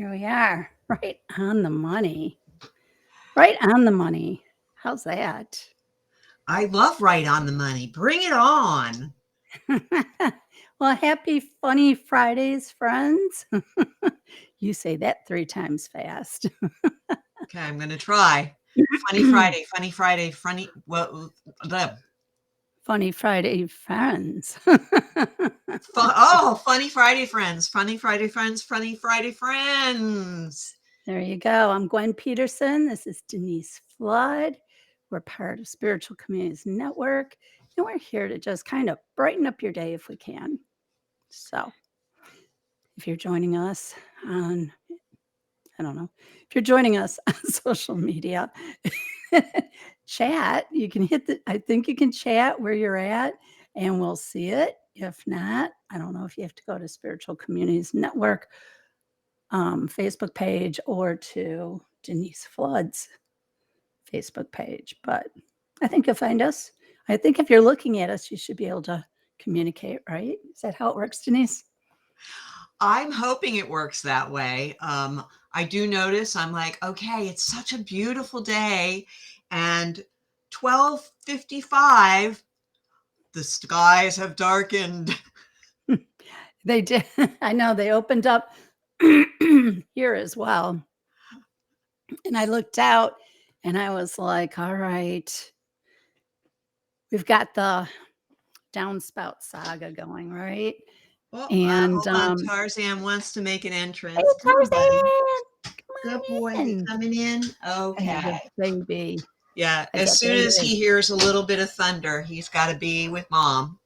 Here we are, right on the money. Right on the money. How's that? I love Right on the Money. Bring it on. Well, happy Funny Fridays, friends. You say that 3 times fast. Okay, I'm going to try. Funny Friday, funny Friday, funny. Well, Funny Friday, friends. Funny Friday, friends. Funny Friday, friends. Funny Friday, friends. There you go. I'm Gwen Peterson. This is Denise Flood. We're part of Spiritual Communities Network, and we're here to just kind of brighten up your day if we can. So, if you're joining us on, I don't know, if you're joining us on social media, chat, you can I think you can chat where you're at and we'll see it. If not, I don't know if you have to go to Spiritual Communities Network Facebook page or to Denise Flood's Facebook page, but I think you'll find us. I think if you're looking at us, you should be able to communicate, right? Is that how it works, Denise? I'm hoping it works that way. I do notice I'm like, okay, it's such a beautiful day, and 12:55, the skies have darkened. They did. I know they opened up here as well. And I looked out and I was like, all right, we've got the downspout saga going, right? Oh, And hold on. Tarzan wants to make an hey, entrance. Come on, buddy. Tarzan, Good boy. come Is he on in. coming in? I have Okay. a baby. Yeah. I As got soon as baby. he hears a little bit of thunder, he's got to be with mom.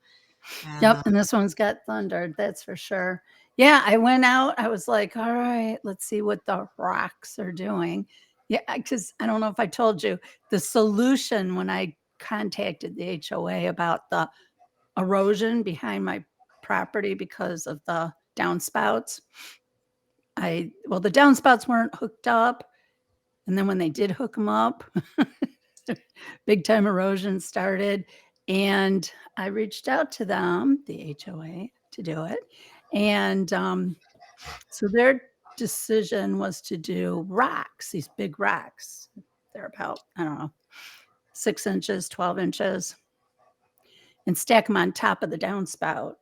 And Yep, and this one's got thunder, that's for sure. Yeah, I went out. I was like, all right, let's see what the rocks are doing. Yeah, because I don't know if I told you the solution when I contacted the HOA about the erosion behind my property because of the downspouts. The downspouts weren't hooked up, and then when they did hook them up, big time erosion started, and I reached out to them, the HOA, to do it, and so their decision was to do rocks, these big rocks. They're about, I don't know, 6 inches, 12 inches, and stack them on top of the downspout.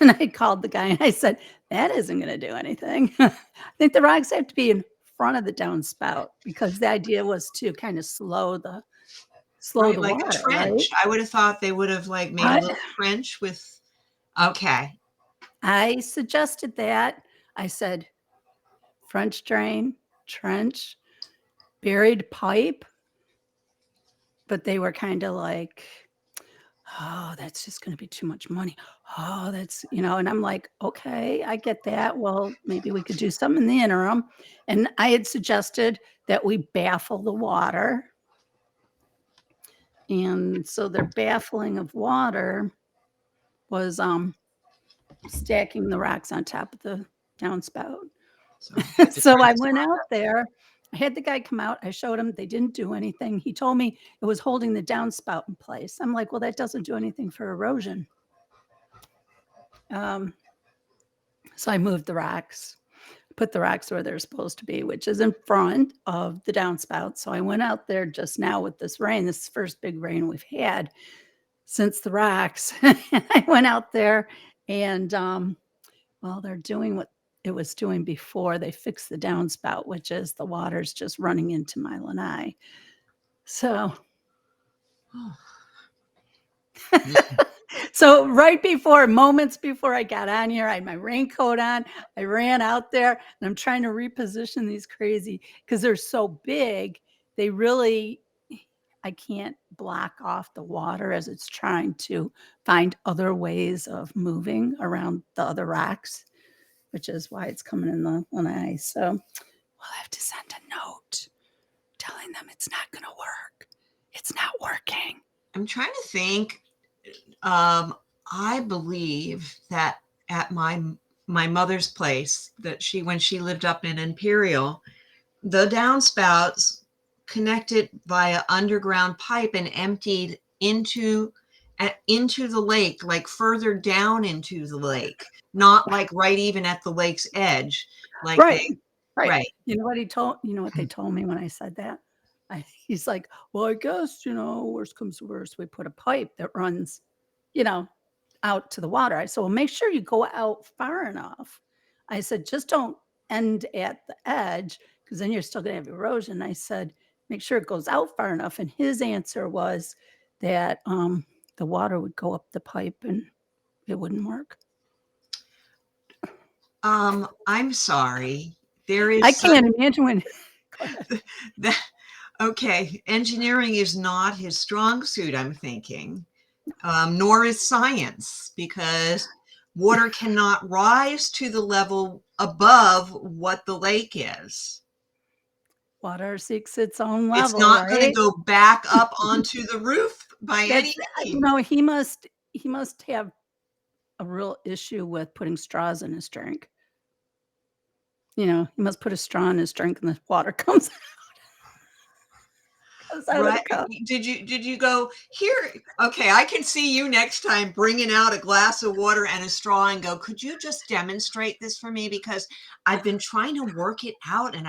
And I called the guy and I said, that isn't going to do anything. I think the rocks have to be in front of the downspout because the idea was to kind of slow the right, like a water, right? trench. I would have thought they would have like made a I, little trench with. Okay. I suggested that. I said, French drain, trench, buried pipe, but they were kind of like, oh, that's just going to be too much money. Oh, that's, and I'm like, okay, I get that. Well, maybe we could do something in the interim. And I had suggested that we baffle the water. And so their baffling of water was stacking the rocks on top of the downspout. So I went out there. I had the guy come out. I showed him. They didn't do anything. He told me it was holding the downspout in place. I'm like, well, that doesn't do anything for erosion. So I moved the rocks, put the rocks where they're supposed to be, which is in front of the downspout. So I went out there just now with this rain, this first big rain we've had since the rocks. I went out there and, they're doing what it was doing before they fixed the downspout, which is the water's just running into my lanai. So, so moments before I got on here, I had my raincoat on. I ran out there and I'm trying to reposition these crazy because they're so big. They really, I can't block off the water as it's trying to find other ways of moving around the other rocks, which is why it's coming in the lanai. So we'll have to send a note telling them it's not going to work. It's not working. I'm trying to think. I believe that at my mother's place, that when she lived up in Imperial, the downspouts connected via underground pipe and emptied into into the lake, like further down into the lake, not like right even at the lake's edge. Like they, Right, right. right, You know what they told me when I said that? He's like, "Well, I guess, worst comes to worst, we put a pipe that runs, you know, out to the water." I said, "Well, make sure you go out far enough." I said, "Just don't end at the edge because then you're still gonna have erosion." I said, "Make sure it goes out far enough." And his answer was that, the water would go up the pipe and it wouldn't work. I'm sorry. There I is such can't imagine when Go ahead. that. Okay, engineering is not his strong suit, I'm thinking, nor is science, because water cannot rise to the level above what the lake is. Water seeks its own It's level, not going to right? go back up onto the roof by any That's means. he must have a real issue with putting straws in his drink. He must put a straw in his drink and the water comes out of the Right? cup. Did you go here? Okay, I can see you next time bringing out a glass of water and a straw and go, could you just demonstrate this for me? Because I've been trying to work it out and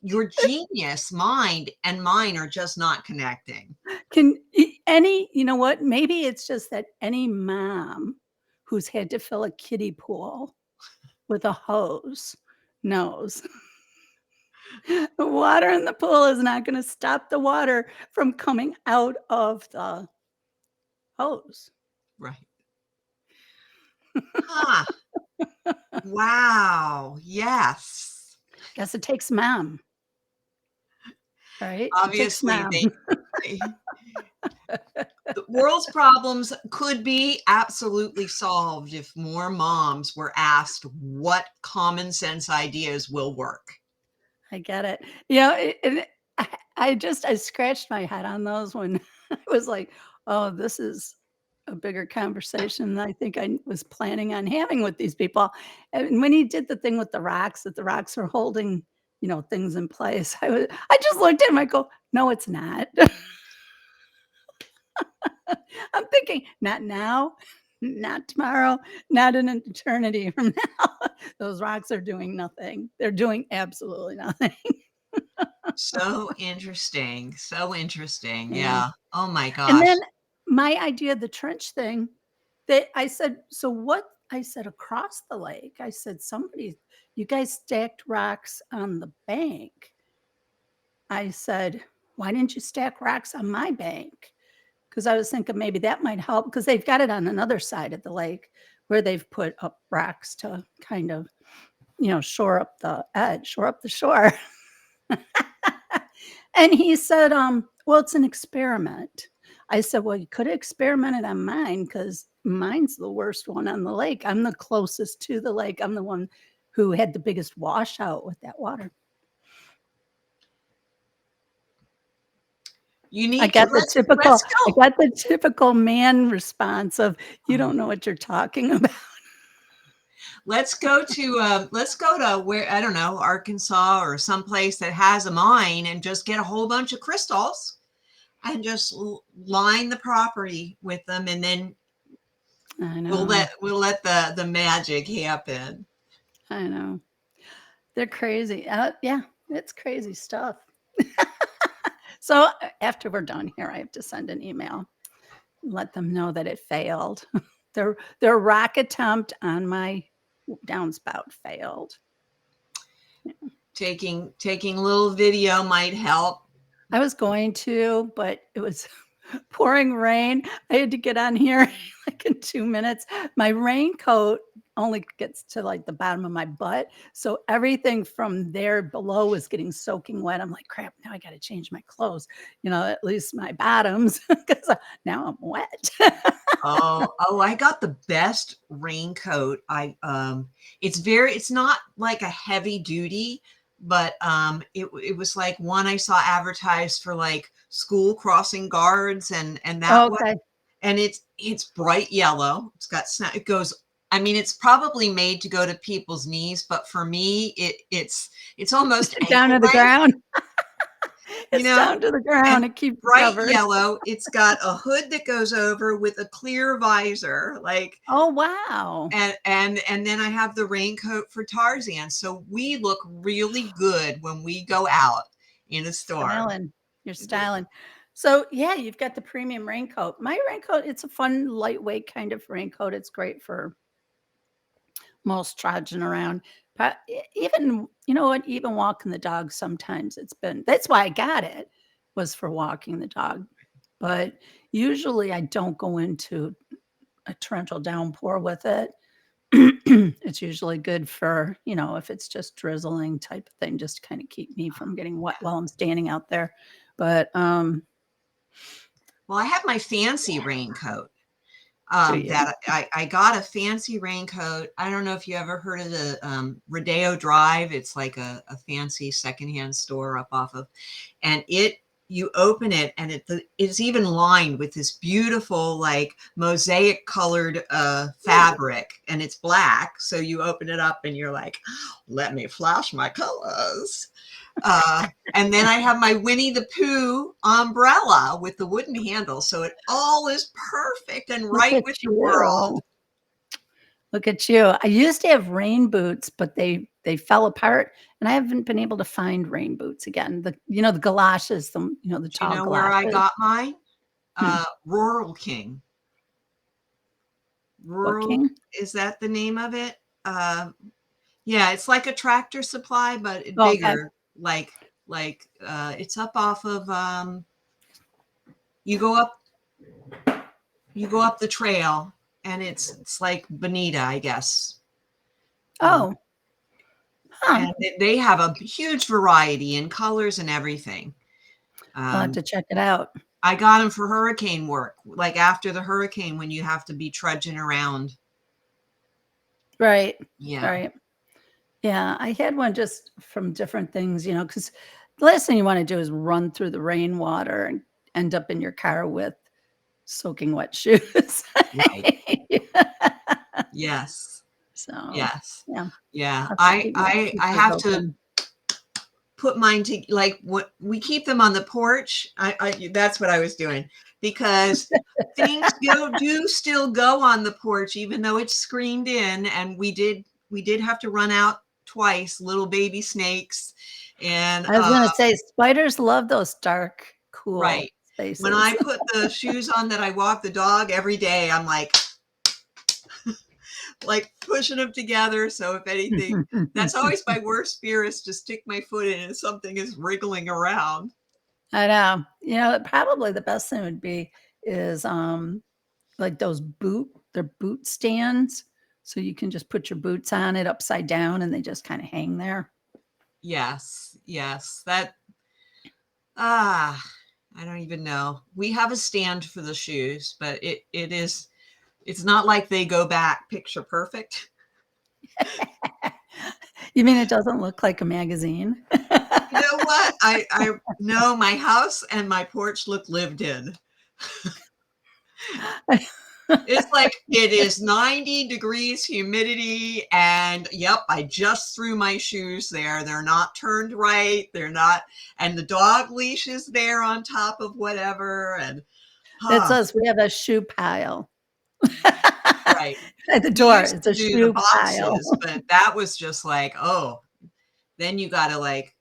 your genius mind and mine are just not connecting. Can any you know what? Maybe it's just that any mom who's had to fill a kiddie pool with a hose knows the water in the pool is not gonna stop the water from coming out of the hose. Right. Huh. Wow. Yes. Guess it takes mom, right? It takes Obviously, mom. they the world's problems could be absolutely solved if more moms were asked what common sense ideas will work. I get it. I scratched my head on those when I was like, "Oh, this is a bigger conversation than I think I was planning on having with these people." And when he did the thing with the rocks, that the rocks are holding, things in place, I just looked at him, I go, "No, it's not." I'm thinking, "Not now, not tomorrow, not in an eternity from now." Those rocks are doing nothing. They're doing absolutely nothing. So interesting. So interesting. Yeah. Yeah. Oh my And then gosh. my idea of the trench thing, that I said, "So what?" I said, "Across the lake." I said, "You guys stacked rocks on the bank." I said, "Why didn't you stack rocks on my bank?" Because I was thinking maybe that might help because they've got it on another side of the lake where they've put up rocks to kind of, shore up the edge, shore up the shore. And he said, "Well, it's an experiment." I said, "Well, you could have experimented on mine because mine's the worst one on the lake. I'm the closest to the lake. I'm the one who had the biggest washout with that water." You I need to got the let's typical I go. got the typical man response of, "You Oh, don't know what you're talking about." let's go to where I don't know, Arkansas or someplace that has a mine and just get a whole bunch of crystals and just line the property with them and then I we'll know. let the magic happen. I know. They're crazy. Yeah, it's crazy stuff. So, after we're done here, I have to send an email, let them know that it failed. Their rock attempt on my downspout failed. Taking a little video might help. I was going to, but it was pouring rain. I had to get on here like in 2 minutes. My raincoat only gets to like the bottom of my butt, so everything from there below was getting soaking wet. I'm like, "Crap, now I gotta change my clothes," at least my bottoms, 'cause, now I'm wet. Oh, I got the best raincoat. It's not like a heavy duty, but it was like one I saw advertised for like school crossing guards and that one. Okay. And it's bright yellow. It goes. I mean, it's probably made to go to people's knees, but for me, it's almost Down ankle to the length. ground. You It's know, down to the and ground, it keeps you bright covered. yellow. It's got a hood that goes over with a clear visor, like, Oh, wow. and then I have the raincoat for Tarzan. So we look really good when we go out in a storm. Styling. You're styling. So, yeah, you've got the premium raincoat. My raincoat, it's a fun, lightweight kind of raincoat. It's great for most trudging around. But even, you know what, even walking the dog sometimes it's been that's why I got it, was for walking the dog. But usually I don't go into a torrential downpour with it. It's usually good for, if it's just drizzling type of thing, just to kind of keep me from getting wet while I'm standing out there. But Well, I have my fancy raincoat. do you? That I got a fancy raincoat. I don't know if you ever heard of the Rodeo Drive. It's like a fancy secondhand store up off of, and you open it and it's even lined with this beautiful like mosaic colored fabric, and it's black. So you open it up and you're like, let me flash my colors. And then I have my Winnie the Pooh umbrella with the wooden handle. So it all is perfect and Look right at with the world. you. Look at you. I used to have rain boots, but they fell apart, and I haven't been able to find rain boots again. The galoshes, the Do you tall know where I galoshes. got mine? Hmm. Rural King. What Rural, king? is that the name of it? Yeah, it's like a Tractor Supply, but Oh, okay. bigger. It's up off of you go up you go up the trail, and it's like Bonita, I guess. Uh, Oh, huh. and they have a huge variety in colors and everything. I'll have Um, to check it out. I got them for hurricane work, like after the hurricane when you have to be trudging around. Right. Yeah. Right. Yeah, I had one just from different things, because the last thing you want to do is run through the rainwater and end up in your car with soaking wet shoes. Right. Yes. So, Yes. yeah, Yeah. have to keep my I features have to open. put mine to like what we keep them on the porch. I that's what I was doing because things do still go on the porch even though it's screened in, and we did have to run out twice, little baby snakes, and I was gonna say spiders love those dark, cool right. When spaces. I put the shoes on that I walk the dog every day, I'm like pushing them together. So if anything, that's always my worst fear, is to stick my foot in and something is wriggling around. I know. Probably the best thing would be is, like they're boot stands, so you can just put your boots on it upside down, and they just kinda hang there. Yes, yes. Ah, I don't even know. We have a stand for the shoes, but it's not like they go back picture perfect. You mean it doesn't look like a magazine? You know what? I no, my house and my porch look lived in. It's like it is 90 degrees humidity, and yep, I just threw my shoes there. They're not turned right. They're not, and the dog leash is there on top of whatever, and That's huh, us, we have a shoe pile. right. At the We door, used it's to a do the shoe pile. boxes, but that was just like, oh, then you got to like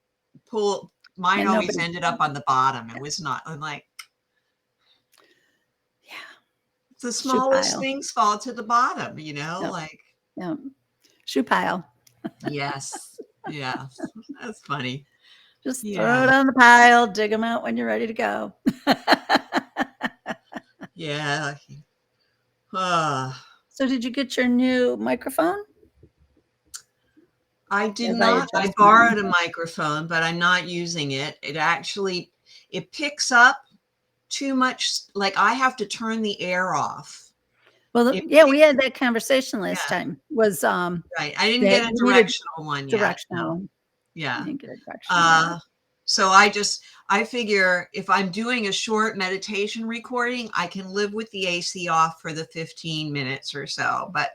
pull. Mine And always nobody ended up on the bottom. It was not. I'm like, Yeah, the shoe smallest pile. things fall to the bottom, Yep, like, yep. Shoe pile. yes, yes, that's funny. Just throw Yeah, it on the pile, dig them out when you're ready to go. yeah. Uh, So did you get your new microphone? I did As I not. I adjust borrowed mine. a microphone, but I'm not using it. It picks up too much. Like I have to turn the air off. Well, It yeah, we picks, had that conversation last yeah, time, was, right. I didn't that get a you needed directional one yet. No. directional. You Yeah. didn't get a directional yet. Uh, so I figure if I'm doing a short meditation recording, I can live with the AC off for the 15 minutes or so. But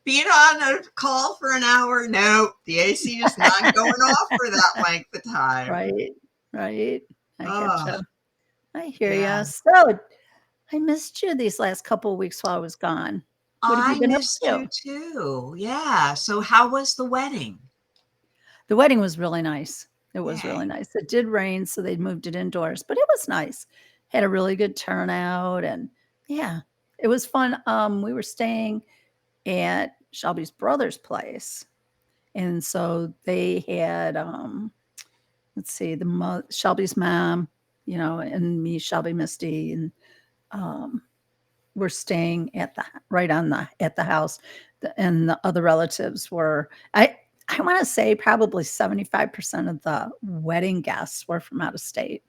being on a call for an hour, no, the AC is not going off for that length of time. Right, right. I get Oh, you. I hear yeah. you. So, I missed you these last couple of weeks while I was gone. What have you I been up missed you to? too. Yeah. So how was the wedding? The wedding was really nice. It was really Yay. nice. It did rain, so they moved it indoors, but it was nice. Had a really good turnout and yeah, it was fun. We were staying at Shelby's brother's place. And so they had let's see, Shelby's mom, and me, Shelby, Misty, and um were staying right on the at the house, and the other relatives were I want to say probably 75% of the wedding guests were from out of state,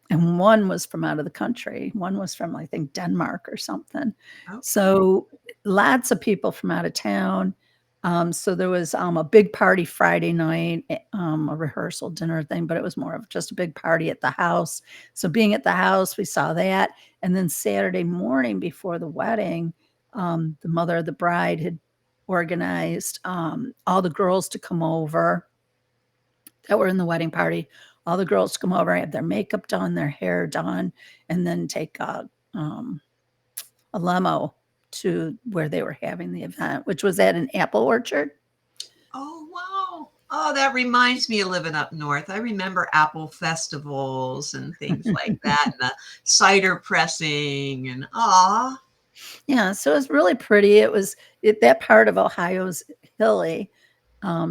and one was from out of the country. One was from, I think, Denmark or something. Okay. So lots of people from out of town. So there was a big party Friday night, a rehearsal dinner thing, but it was more of just a big party at the house. So being at the house, we saw that. And then Saturday morning before the wedding, the mother of the bride had organized all the girls to come over that were in the wedding party, all the girls come over, have their makeup done, their hair done, and then take a limo to where they were having the event, which was at an apple orchard. Oh, wow. Oh, that reminds me of living up north. I remember apple festivals and things like that, and the cider pressing and Yeah, so it was really pretty. That part of Ohio's hilly.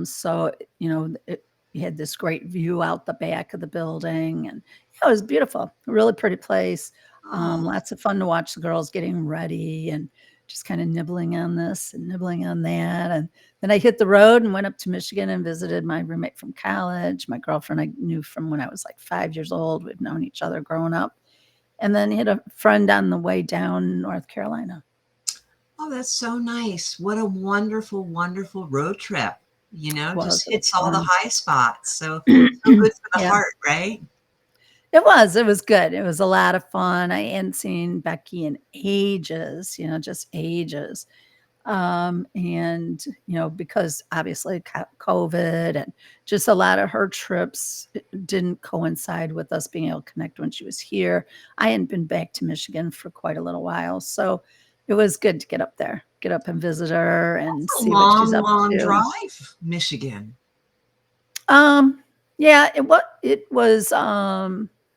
So, you had this great view out the back of the building, and yeah, it was beautiful. A really pretty place. oh, Lots of fun to watch the girls getting ready and just kind of nibbling on this and nibbling on that. And then I hit the road and went up to Michigan and visited my roommate from college, my girlfriend I knew from when I was like 5 years old. We've known each other growing up. And then hit a friend on the way down North Carolina. oh, that's so nice. What a wonderful, wonderful road trip. Just It was hits all the fun. high spots. So good for the Yeah, heart, right? it was good. It was a lot of fun. I hadn't seen Becky in ages, just ages. And because obviously COVID and just a lot of her trips didn't coincide with us being able to connect when she was here. I hadn't been back to Michigan for quite a little while. So it was good to get up there, get up and visit her and It's a see what she's long, up long to. drive, Michigan. Um, yeah, it was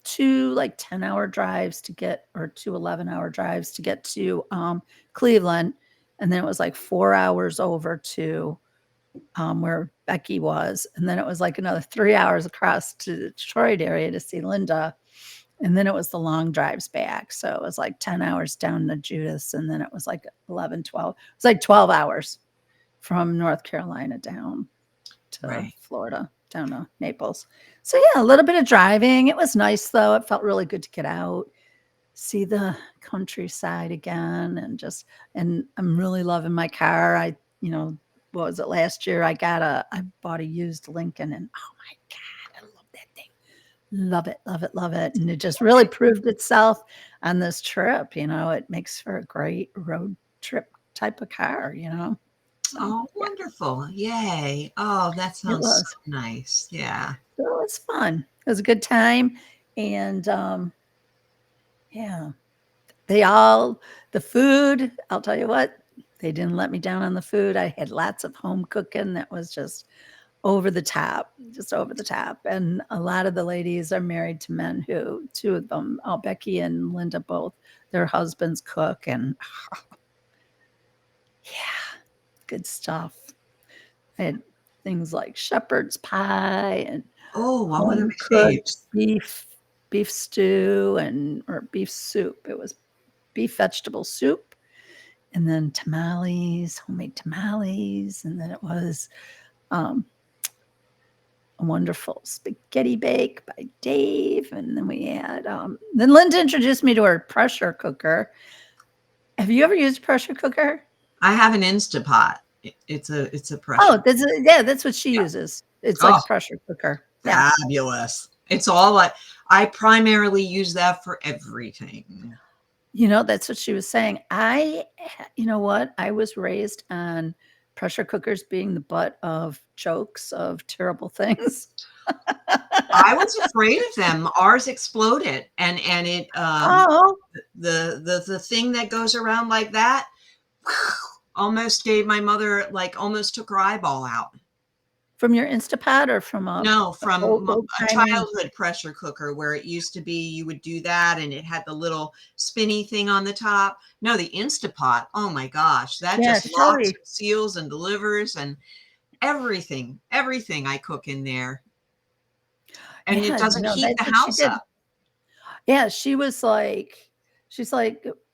2 like 10-hour drives to get or 2 11-hour drives to get to Cleveland, and then it was like 4 hours over to where Becky was, and then it was like another 3 hours across to the Detroit area to see Linda, and then it was the long drives back. So it was like 10 hours down to Judas, and then it was like 11, 12. It was like 12 hours from North Carolina down to Right. Florida, down to Naples. So yeah, a little bit of driving. It was nice though. It felt really good to get out, see the countryside again, and I'm really loving my car. What was it last year? I bought a used Lincoln and oh my God, I love that thing. Love it, love it, love it. And it just really proved itself on this trip. It makes for a great road trip type of car. So Oh, yeah, wonderful. Yay. Oh, that it sounds so was. nice. Yeah. So it was fun. It was a good time. And yeah, they all, the food, I'll tell you what, they didn't let me down on the food. I had lots of home cooking that was just over the top, just over the top. And a lot of the ladies are married to men who, two of them, Becky and Linda both, their husbands cook. And yeah, good stuff. I had things like shepherd's pie and Oh, one of home my cooked faves. beef stew or beef soup. It was beef vegetable soup, and then tamales, homemade tamales, and then it was um, a wonderful spaghetti bake by Dave, and then we had then Linda introduced me to her pressure cooker. Have you ever used a pressure cooker? I have an Instapot. It's a pressure. Oh, that's what she Yeah. uses. It's like Oh, a pressure cooker. Yeah. fabulous. It's all I primarily use that for everything. That's what she was saying. You know what? I was raised on pressure cookers being the butt of jokes of terrible things. I was afraid of them. Ours exploded, and it Oh, the thing that goes around like that almost gave my mother, like, almost took her eyeball out. from your Instapot or from No, a from old a timey? childhood pressure cooker where it used to be you would do that and it had the little spinny thing on the top. No, the Instapot, oh my gosh, that Yeah, just locks Shelby. and seals and delivers and everything I cook in there, and it Yeah, doesn't heat that's the what she house did. up. Yeah, she's like,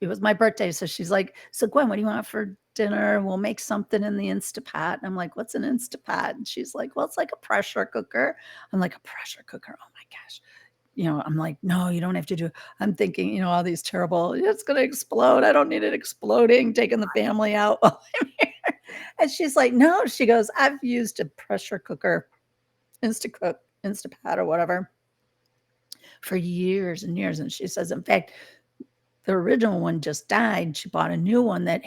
it was my birthday, so she's like, "So Gwen, what do you want for dinner? We'll make something in the Instapot." And I'm like, "What's an Instapot?" And she's like, "Well, it's like a pressure cooker." I'm like, "A pressure cooker? Oh my gosh." I'm like, "No, you don't have to do." I'm thinking, all these terrible, "It's gonna explode. I don't need it exploding, taking the family out while I'm here." And she's like, "No." She goes, "I've used a pressure cooker, Instacook, Instapot or whatever for years and years." And she says, in fact, the original one just died. She bought a new one that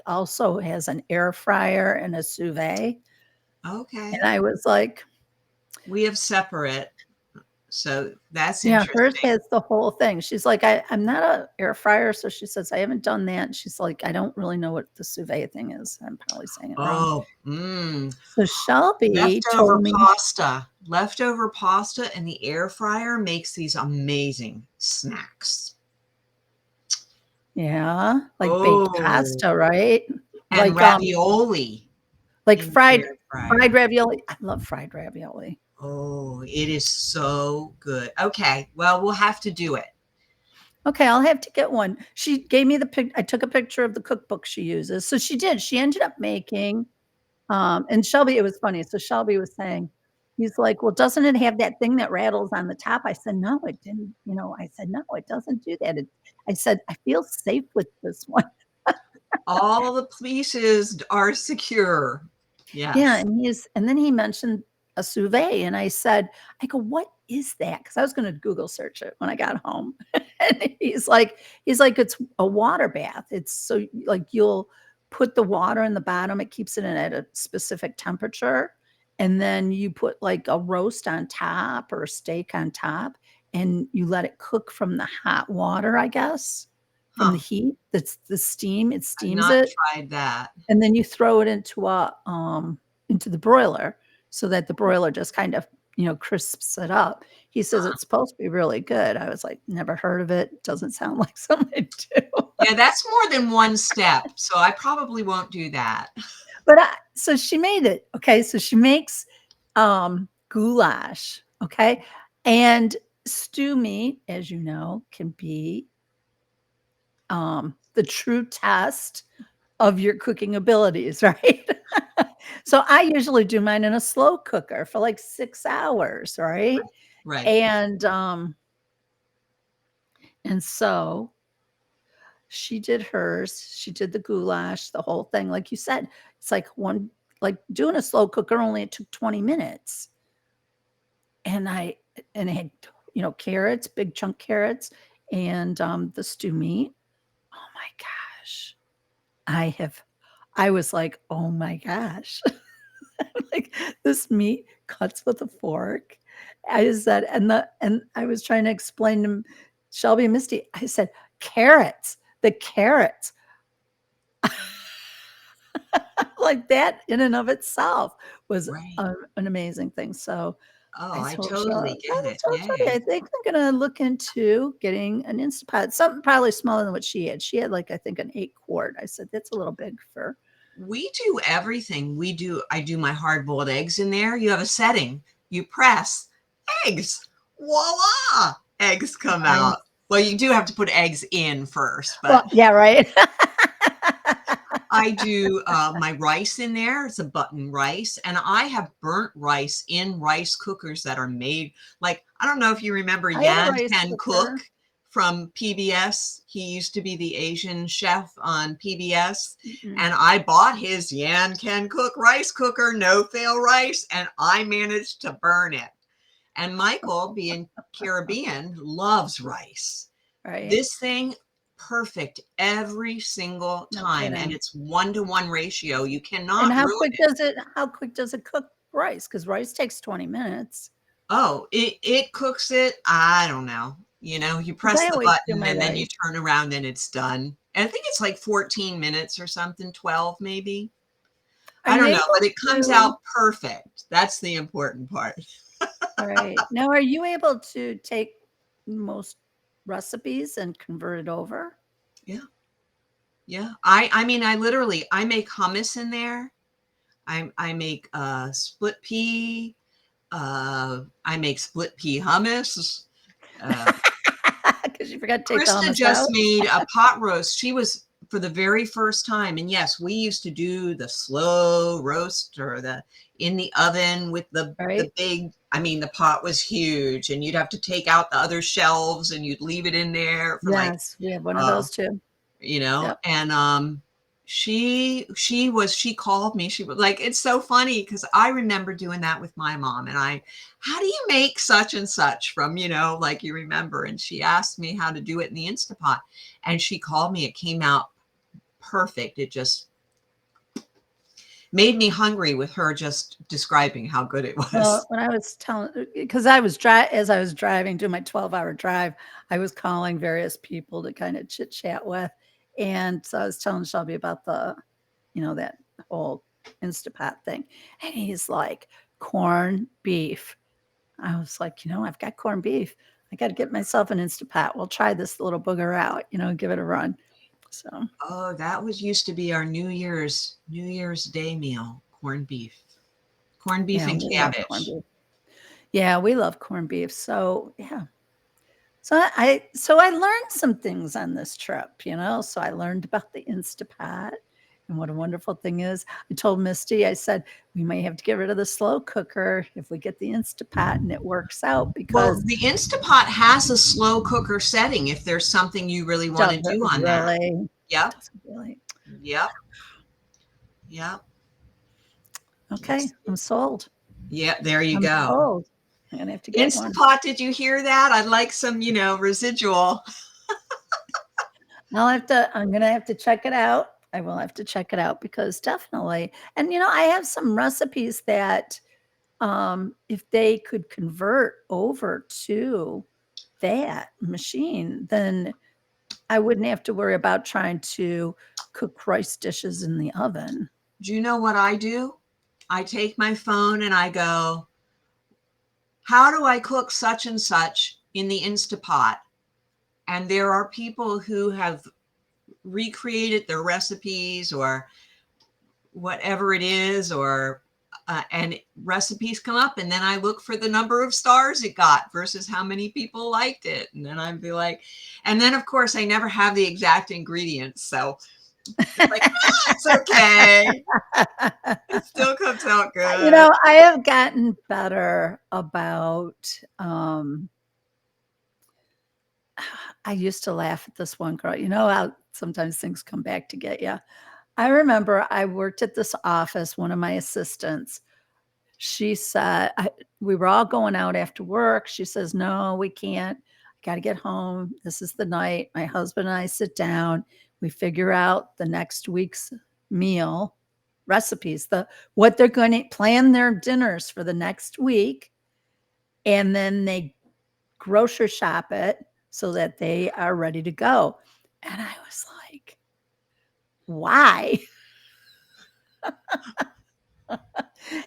also has an air fryer and a sous vide. And Okay. I was like, We have separate, so that's yeah, hers interesting. has the whole thing. She's like, I'm not a air fryer. So she says, I haven't done that. And she's like, I don't really know what the sous vide thing is. I'm probably saying it wrong. Oh, So Shelby leftover told me, pasta. Leftover pasta in the air fryer makes these amazing snacks. yeah, like baked Oh, pasta, right? and Like ravioli like in the air fried fryer. ravioli. I love fried ravioli. Oh, it is so good. Okay, well, we'll have to do it. Okay, I'll have to get one. She gave me the pic I took a picture of the cookbook she uses. So she did. She ended up making, and Shelby, it was funny. So Shelby was saying, he's like, "Well, doesn't it have that thing that rattles on the top?" I said, "No, it didn't." I said, "No, it doesn't do that." I said, "I feel safe with this one." All the pieces are secure. Yeah, Yes. and then he mentioned a sous vide, and I go, "What is that?" Because I was gonna Google search it when I got home. And he's like, "It's a water bath. It's so, like, you'll put the water in the bottom, it keeps it in at a specific temperature, and then you put, like, a roast on top or a steak on top, and you let it cook from the hot water, I guess, from the Huh. heat, that's the steam, it I've steams not it, tried that. and then you throw it into the broiler so that the broiler just kind of, crisps it up." He says Huh. it's supposed to be really good. I was like, "Never heard of it. Doesn't sound like something I do." Yeah, that's more than one step, so I probably won't do that. So she made it. Okay, so she makes goulash, okay? And stew meat, as you know, can be the true test of your cooking abilities, right? So I usually do mine in a slow cooker for like 6 hours, right? Right. And, so she did hers. She did the goulash, the whole thing. Like you said, it's like doing a slow cooker, only it took 20 minutes. And it had, carrots, big chunk carrots, and, the stew meat. Oh my gosh. I have I was like, "Oh my gosh." Like, this meat cuts with a fork. I said, and I was trying to explain to Shelby and Misty, I said, "Carrots, the carrots." Like, that in and of itself was Right. an amazing thing. So Oh, I I told Shel totally I get it. told Shelby, Yay. "I think I'm gonna look into getting an Instapot," something probably smaller than what she had. She had, like, I think, an 8 quart. I said, "That's a little big for." We do everything. I do my hard boiled eggs in there. You have a setting. You press eggs. Voila! Eggs come Nice. out. Well, you do have to put eggs in first, but Well, yeah, right? I do my rice in there. It's a button rice, and I have burnt rice in rice cookers that are made like I don't know if you remember I have a Yan rice Can Cook cooker. from PBS. He used to be the Asian chef on PBS, Mm-mm. and I bought his Yan Can Cook rice cooker, no fail rice, and I managed to burn it. And Michael, being Caribbean, loves rice. Right? This thing, perfect every single No time, and kidding. it's 1-to-1 ratio. You And cannot ruin it. how quick does it cook rice? Because rice takes 20 minutes. Oh, it cooks it, I don't know. You know, you 'Cause press I the always do button my and then you rice. turn around and it's done. And I think it's like 14 minutes or something, 12 maybe. Are I you don't know, able but it comes to out perfect. That's the important part. Right. Now are you able to take most recipes and convert it over? Yeah, yeah. I mean, I literally I make hummus in there. I make, split pea, I make split pea hummus. Uh, Because you forgot to take the Krista hummus just out? made a pot roast. She was for the very first time, and yes, we used to do the slow roast or the in the oven with the Right? big. I mean, the pot was huge, and you'd have to take out the other shelves, and you'd leave it in there for like Yes, we have one of uh, those too. Yep. and she called me, she was like, it's so funny because I remember doing that with my mom, and I, how do you make such and such from, like, you remember, and she asked me how to do it in the Instapot, and she called me, it came out perfect. It just made me hungry with her just describing how good it Well, was. when I was telling, because I was dri as I was driving, doing my 12-hour drive, I was calling various people to kinda chit chat with, and so I was telling Shelby about that whole Instapot thing, and he's like, "Corned beef." I was like, I've got corned beef. I gotta get myself an Instapot. We'll try this little booger out, give it a run." So, Oh, that was used to be our New Year's Day meal, corned beef yeah, and we love corned cabbage. beef. Yeah, we love corned beef, so, yeah. So I learned some things on this trip, so I learned about the Instapot and what a wonderful thing is. I told Misty, I said, "We may have to get rid of the slow cooker if we get the Instapot and it works out Well, because" the Instapot has a slow cooker setting if there's something you really want does to it do on that. really? Yep, Does it really? yep, yep. Okay, Yes. I'm sold. Yeah, there you I'm go. sold. I'm gonna have to get one. Instapot, did you hear that? I'd like some, residual. I'm gonna have to check it out. I will have to check it out because definitely and, I have some recipes that, if they could convert over to that machine, then I wouldn't have to worry about trying to cook rice dishes in the oven. Do you know what I do? I take my phone and I go, how do I cook such and such in the Instapot? And there are people who have recreated their recipes or whatever it is, or and recipes come up, and then I look for the number of stars it got versus how many people liked it, and then I'd be like, and then of course I never have the exact ingredients, so it's like, it's okay, it still comes out good. I have gotten better about, I used to laugh at this one girl. You know how sometimes things come back to get you. I remember I worked at this office, one of my assistants, she said we were all going out after work. She says, "No, we can't. I gotta get home. This is the night." My husband and I sit down. We figure out the next week's meal recipes, what they're gonna plan their dinners for the next week, and then they grocery shop it so that they are ready to go. And I was like, "Why?"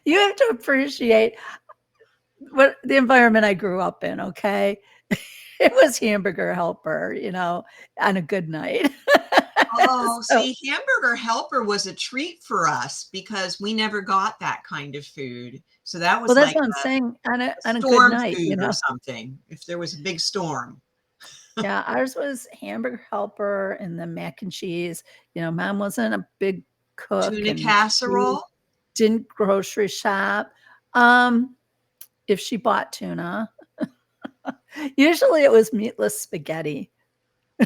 You have to appreciate what the environment I grew up in, okay? It was hamburger helper, on a good night. Oh, So see, hamburger helper was a treat for us because we never got that kind of food, so that well, was that's like what I'm saying, a on a good storm night, food or something if there was a big storm. Yeah, ours was hamburger helper and then mac and cheese. Mom wasn't a big cook Tuna and she casserole. didn't grocery shop. Um, if she bought tuna, usually it was meatless spaghetti.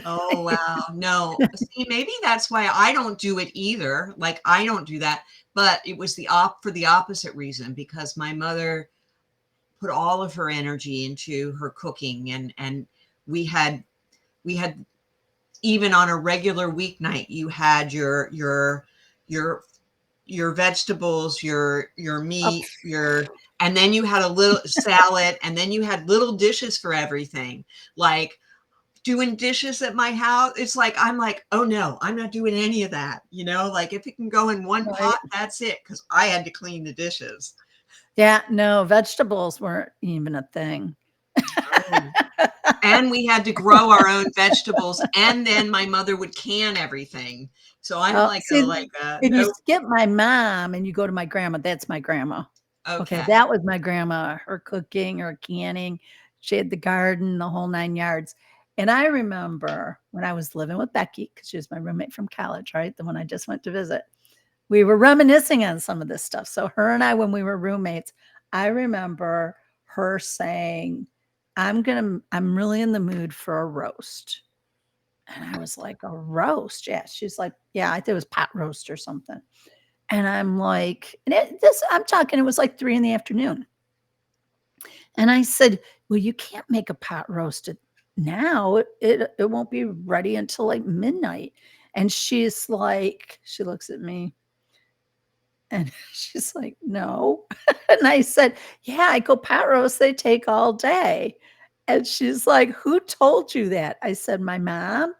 Oh, wow. No. See, maybe that's why I don't do it either. Like, I don't do that, but it was for the opposite reason because my mother put all of her energy into her cooking, and we had we had even on a regular weeknight, you had your your vegetables, your Oh, meat, your and then you had a little salad, and then you had little dishes for everything. Like doing dishes at my house, it's like I'm like, "Oh no, I'm not doing any of that." Like if it can go in one pot, right. that's it, because I had to clean the dishes. Yeah, no, vegetables weren't even a thing. Oh. And we had to grow our own vegetables, and then my mother would can everything. So I'm Oh, like see, if you nope, skip my mom and you go to my grandma, that's my grandma. Okay, okay. that was my grandma, her cooking, her canning. She had the garden, the whole 9 yards. And I remember when I was living with Becky, because she was my roommate from college, right? The one I just went to visit. We were reminiscing on some of this stuff. So her and I, when we were roommates, I remember her saying, I'm really in the mood for a roast. And I was like, a roast? Yeah. She's like, yeah, I think it was pot roast or something. And I'm like, I'm talking, it was like 3 in the afternoon. And I said, well, you can't make a pot roast now. It won't be ready until like midnight. And she's like, she looks at me and she's like, no. And I said, yeah, I go pot roast. They take all day. And she's like, who told you that? I said, my mom.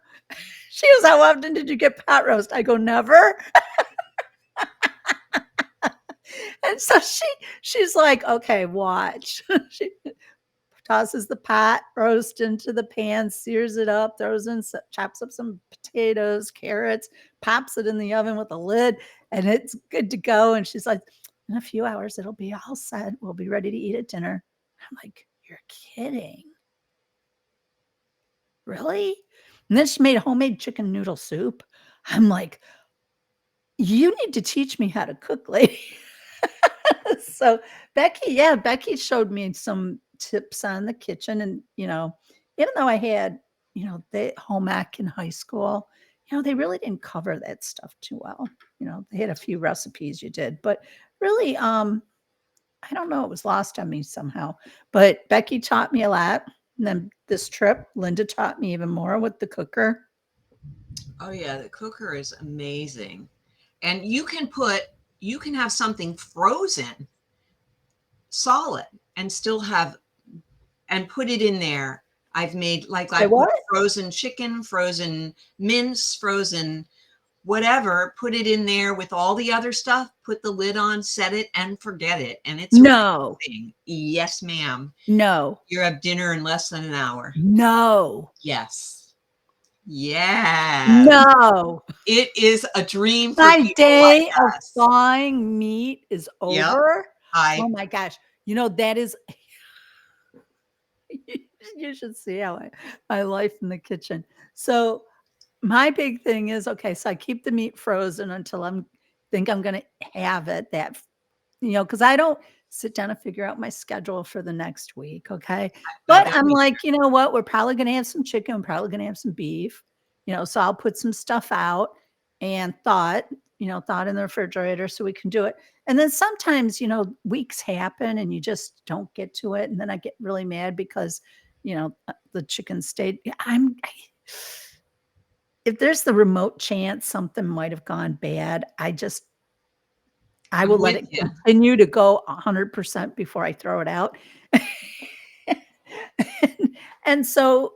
She goes, how often did you get pot roast? I go, never. And so she's like, okay, watch. She tosses the pot roast into the pan, sears it up, throws in, chops up some potatoes, carrots, pops it in the oven with a lid, and it's good to go. And she's like, in a few hours, it'll be all set. We'll be ready to eat at dinner. I'm like, you're kidding. Really? And then she made homemade chicken noodle soup. I'm like, you need to teach me how to cook, lady. So Becky showed me some tips on the kitchen. And, even though I had, the home ec in high school, they really didn't cover that stuff too well. They had a few recipes you did, but really, I don't know, it was lost on me somehow. But Becky taught me a lot. And then this trip, Linda taught me even more with the cooker. Oh yeah, the cooker is amazing. And you can have something frozen solid and still have and put it in there. I've made like I Say put what? frozen chicken, frozen mince, frozen whatever, put it in there with all the other stuff, put the lid on, set it, and forget it. And it's No, amazing. Yes, ma'am. no, You have dinner in less than an hour. no, Yes. Yes. no. It is a dream for My people day like of us. thawing meat is Yep. over. Oh I my gosh. That is you should see how my life in the kitchen. So, my big thing is, okay, so I keep the meat frozen until I'm gonna have it because I don't sit down and figure out my schedule for the next week, okay? I But don't I'm need like, you know what? We're probably gonna have some chicken, we're probably gonna have some beef, so I'll put some stuff out and thought in the refrigerator so we can do it. And then sometimes, weeks happen and you just don't get to it. And then I get really mad because, the chicken stayed. If there's the remote chance something might have gone bad, I I'm will let with it you. continue to go 100% before I throw it out. And so,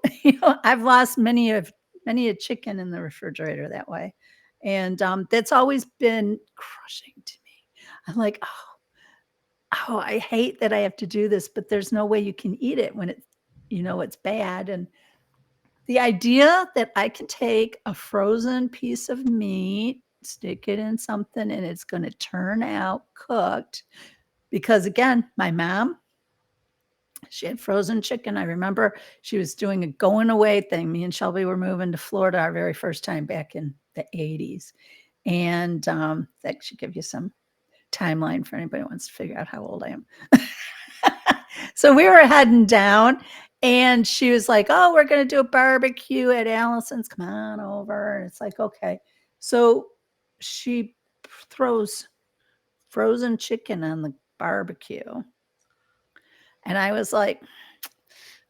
I've lost many a chicken in the refrigerator that way. And, that's always been crushing to me. I'm like, "Oh, I hate that I have to do this, but there's no way you can eat it when it's bad." And the idea that I can take a frozen piece of meat, stick it in something, and it's gonna turn out cooked because, again, my mom, she had frozen chicken. I remember she was doing a going away thing. Me and Shelby were moving to Florida our very first time back in the 80s. And, that should give you some timeline for anybody who wants to figure out how old I am. So we were heading down and she was like, "Oh, we're going to do a barbecue at Allison's. Come on over." And it's like, okay. So she throws frozen chicken on the barbecue. And I was like,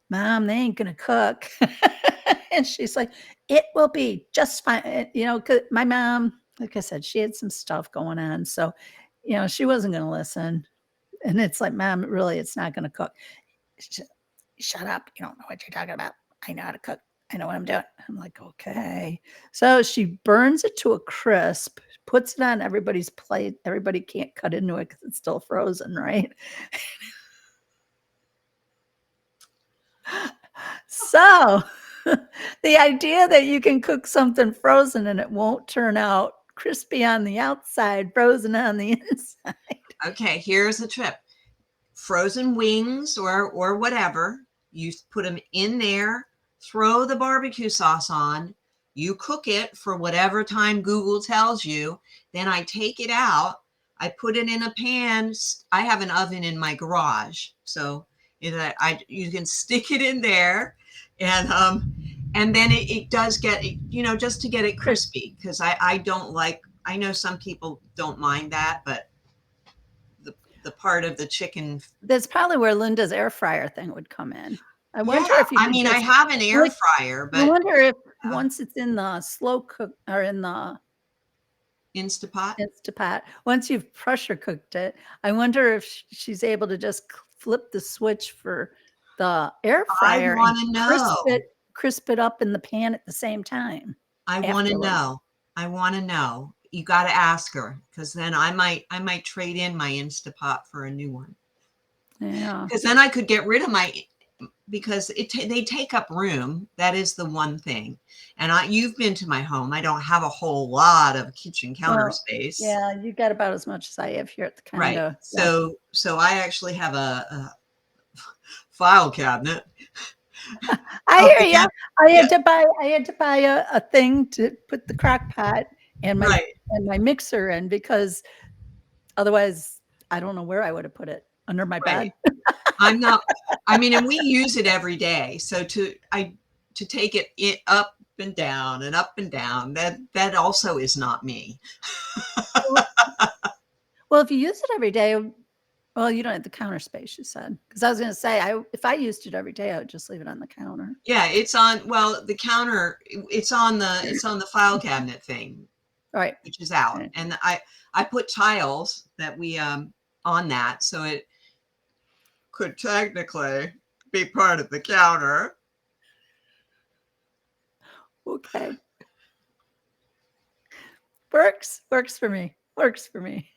"Mom, they ain't gonna cook." And she's like, "It will be just fine." 'Cause my mom, like I said, she had some stuff going on, so, she wasn't gonna listen, and it's like, "Mom, really, it's not gonna cook." "Sh Shut up, you don't know what you're talking about. I know how to cook. I know what I'm doing." I'm like, "Okay." So she burns it to a crisp, puts it on everybody's plate. Everybody can't cut into it because it's still frozen, right? So, the idea that you can cook something frozen and it won't turn out crispy on the outside, frozen on the inside. Okay, here's the tip. Frozen wings or whatever, you put them in there, throw the barbecue sauce on, you cook it for whatever time Google tells you, then I take it out, I put it in a pan. I have an oven in my garage, so I you can stick it in there, and then it does get, just to get it Crisp. crispy, because I don't like, I know some people don't mind that, but the the part of the chicken. That's probably where Linda's air fryer thing would come in. I Yeah, wonder if you I could mean, I just have an air like, fryer, I but wonder if uh, once it's in the slow cook or in the Instapot. Instapot, once you've pressure cooked it, I wonder if she's able to just flip the switch for the air I fryer and wanna know. crisp it up in the pan at the same time I wanna afterwards. know. I wanna know. You gotta ask her, because then I might trade in my Instapot for a new one. Yeah. Because then I could get rid of my, because they take up room. That is the one thing. And you've been to my home. I don't have a whole lot of kitchen counter Well, space. yeah, you got about as much as I have here at the Right. condo. Yeah. So I actually have a file cabinet I up hear ya. against. Yeah, I had to buy a thing to put the crock pot right, and my mixer in because otherwise I don't know where I would have put it, under my right. bed. I'm not, I mean, and we use it every day. So to take it up and down and up and down, that also is not me. Well well, if you use it every day, well, you don't have the counter space, you said. Because I was gonna say, if I used it every day, I would just leave it on the counter. Yeah, it's on, well, the counter, it's on the file cabinet thing, Right, which is out. right. And I put tiles that we on that, so it could technically be part of the counter. Okay. Works for me, works for me.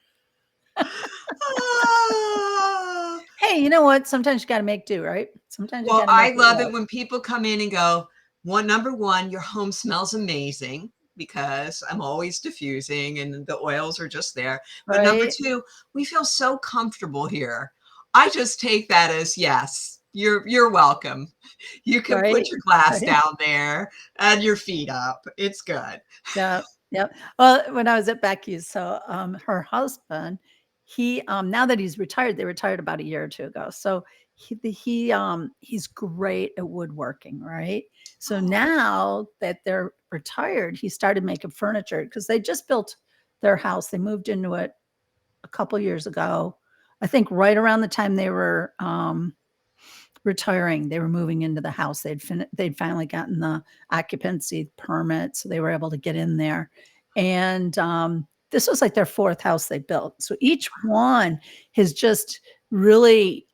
Ah. Hey, you know what? Sometimes you gotta make do, right? Sometimes you Well, gotta I make it love it work. when people come in and go, number one, your home smells amazing, because I'm always diffusing and the oils are just there. But number Right, two, we feel so comfortable here. I just take that as, yes, you're welcome. You can right, put your glass right. down there and your feet up. It's good. Yeah, yep. Well, when I was at Becky's, so, her husband, now that he's retired, they retired about a year or 2 ago, so he's great at woodworking, right? So Oh, now that they're retired, he started making furniture because they just built their house. They moved into it a couple years ago. I think right around the time they were, retiring, they were moving into the house. They'd finally gotten the occupancy permit, so they were able to get in there. And this was like their fourth house they built. So each one has just really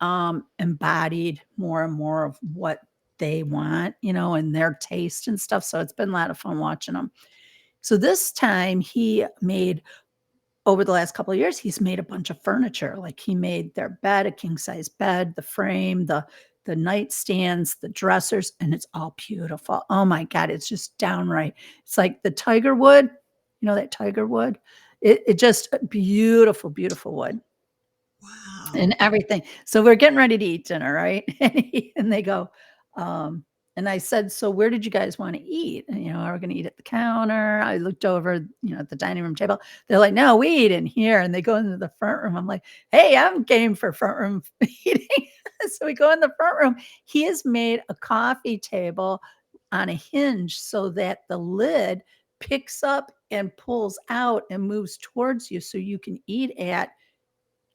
embodied more and more of what they want, and their taste and stuff. So it's been a lot of fun watching them. So this time he made over the last couple of years, he's made a bunch of furniture. Like he made their bed, a king size bed, the frame, the nightstands, the dressers, and it's all beautiful. Oh my God, it's just downright. It's like the tiger wood, that tiger wood. It just beautiful, beautiful wood wow. and everything. So we're getting ready to eat dinner, right? And they go, um, and I said, "So where did you guys want to eat?" And, are we going to eat at the counter? I looked over, at the dining room table. They're like, "No, we eat in here." And they go into the front room. I'm like, "Hey, I'm game for front room eating." So we go in the front room. He has made a coffee table on a hinge so that the lid picks up and pulls out and moves towards you so you can eat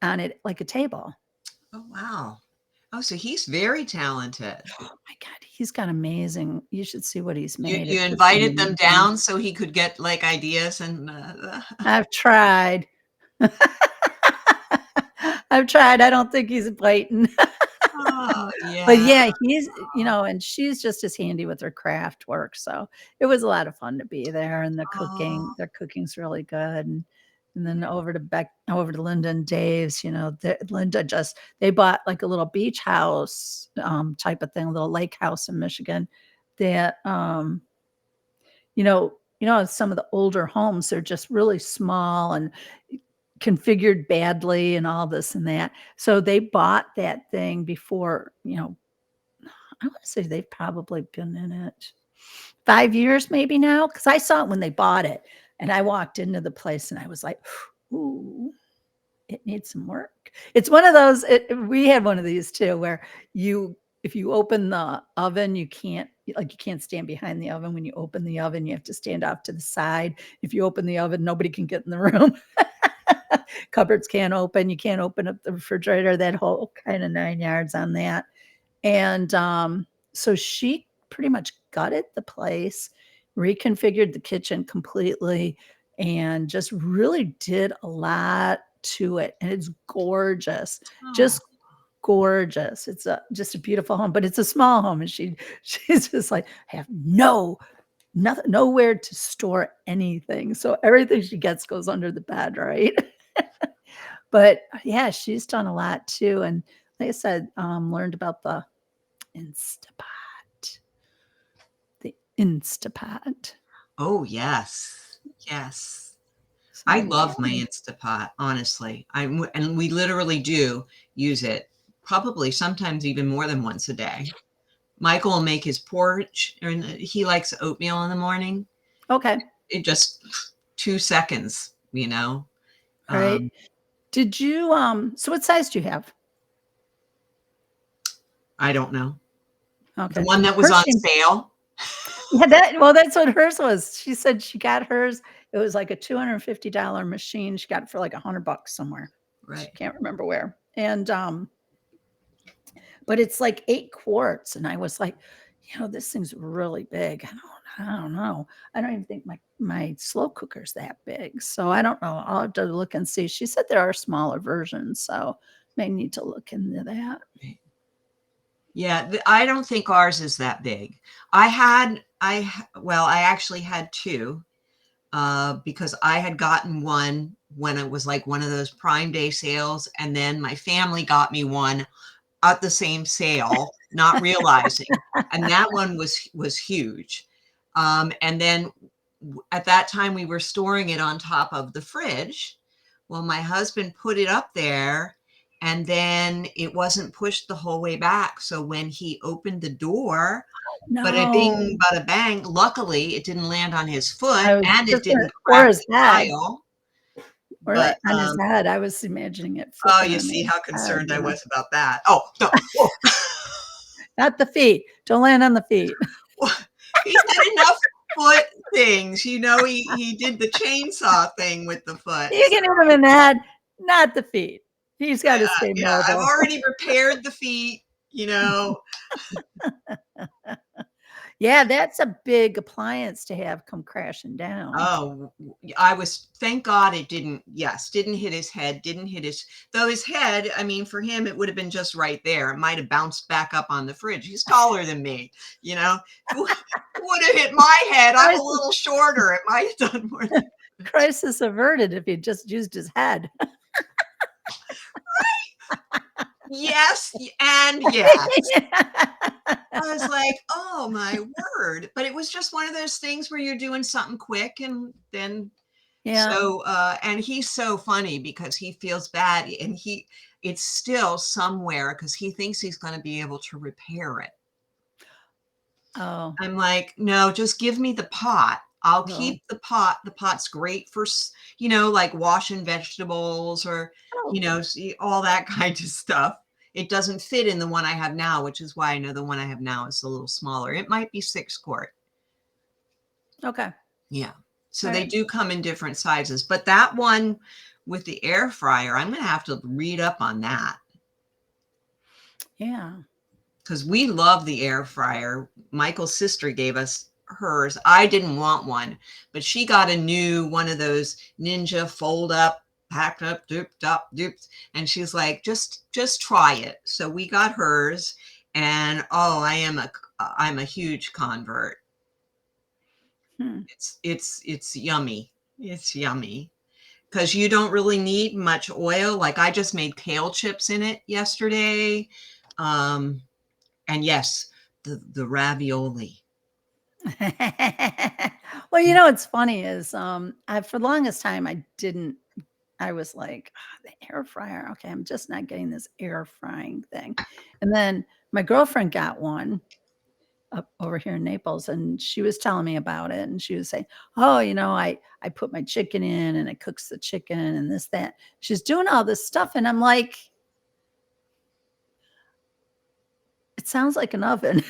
on it like a table. Oh, wow. Oh, so he's very talented. Oh my god, he's got amazing, you should see what he's You made. you It's just invited them amazing. down so he could get, like, ideas and, I've tried. I've tried, I don't think he's biting. Oh, But yeah. yeah, he's and she's just as handy with her craft work, so it was a lot of fun to be there, and Oh, their cooking's really good, and then over to Linda and Dave's, Linda just they bought, like, a little beach house, type of thing, a little lake house in Michigan that, some of the older homes, they're just really small and configured badly and all this and that, so they bought that thing before, I wanna say they've probably been in it 5 years maybe now, because I saw it when they bought it, and I walked into the place and I was like, "Ooh, it needs some work." It's one of those we had one of these too where you if you open the oven, you can't stand behind the oven. When you open the oven, you have to stand off to the side. If you open the oven, nobody can get in the room. Cupboards can't open, you can't open up the refrigerator, that whole kinda 9 yards on that. And, so she pretty much gutted the place, reconfigured the kitchen completely, and just really did a lot to it, and it's gorgeous, oh, just gorgeous. It's just a beautiful home, but it's a small home, and she's just like, "I have nowhere to store anything," so everything she gets goes under the bed, right? But, yeah, she's done a lot too, and like I said, learned about Instapot. The Instapot. oh, yes. Yes. So, I yeah. love my Instapot, honestly. And we literally do use it probably sometimes even more than once a day. Michael will make his porridge, and he likes oatmeal in the morning. Okay. It just 2 seconds, you know? Right. Um, Did you, so what size do you have? I don't know. The Okay. one that was on Hershey sale? yeah, that's what hers was. She said she got hers. It was like a $250 machine. She got it for like $100 somewhere. She Right. can't remember where. And, but it's like 8 quarts, and I was like, "This thing's really big." I don't know. I don't even think my slow cooker's that big, so I don't know. I'll have to look and see. She said there are smaller versions, so may need to look into that. Right. Yeah, I don't think ours is that big. Well, I actually had 2, because I had gotten one when it was like one of those Prime Day sales, and then my family got me one at the same sale, not realizing, and that one was huge. And then at that time, we were storing it on top of the fridge. Well, my husband put it up there, and then it wasn't pushed the whole way back. So when he opened the door, bada No. bing, bada bang. Luckily, it didn't land on his foot I was and it just gonna didn't or crack his the head, tile. or, But like, on his head. I was imagining it oh, flipping you on see his how head, concerned I was about that. Oh, no. Not the feet. Don't land on the feet. Well, he had enough foot things. He did the chainsaw thing with the foot. You can hit him in the head, not the feet. He's gotta stay Yeah, I've mobile. already repaired the feet, you know. Yeah, that's a big appliance to have come crashing down. Oh, I was, thank God it didn't hit his head, though his head, I mean, for him, it would have been just right there. It might have bounced back up on the fridge. He's taller than me, you know. If it would have hit my head, I'm a Crisis little shorter. It might have done more damage. crisis averted if he'd just used his head. Yes, and yes. I was like, "Oh my word." But it was just one of those things where you're doing something quick and then Yeah. and he's so funny because he feels bad and it's still somewhere because he thinks he's going to be able to repair it. Oh, I'm like, no, just give me the pot. I'll no. keep the pot. The pot's great for, like washing vegetables or, Oh, all that kind of stuff. It doesn't fit in the one I have now, which is why I know the one I have now is a little smaller. It might be 6 quart. okay. Yeah. So they Alright. do come in different sizes, but that one with the air fryer, I'm going to have to read up on that. Yeah. because we love the air fryer. Michael's sister gave us hers. I didn't want one, but she got a new one of those Ninja fold up, packed up, dooped up, dooped, and she's like, just try it. So we got hers, and oh, I'm a huge convert. Hmm. It's yummy. It's yummy because you don't really need much oil. Like I just made kale chips in it yesterday. Um, and yes, the ravioli. Well, you know what's funny is, I for the longest time, I didn't I was like, "Ah, the air fryer, okay, I'm just not getting this air frying thing." And then my girlfriend got one up over here in Naples, and she was telling me about it, and she was saying, "Oh, I put my chicken in, and it cooks the chicken and this, that." She's doing all this stuff, and I'm like, "It sounds like an oven."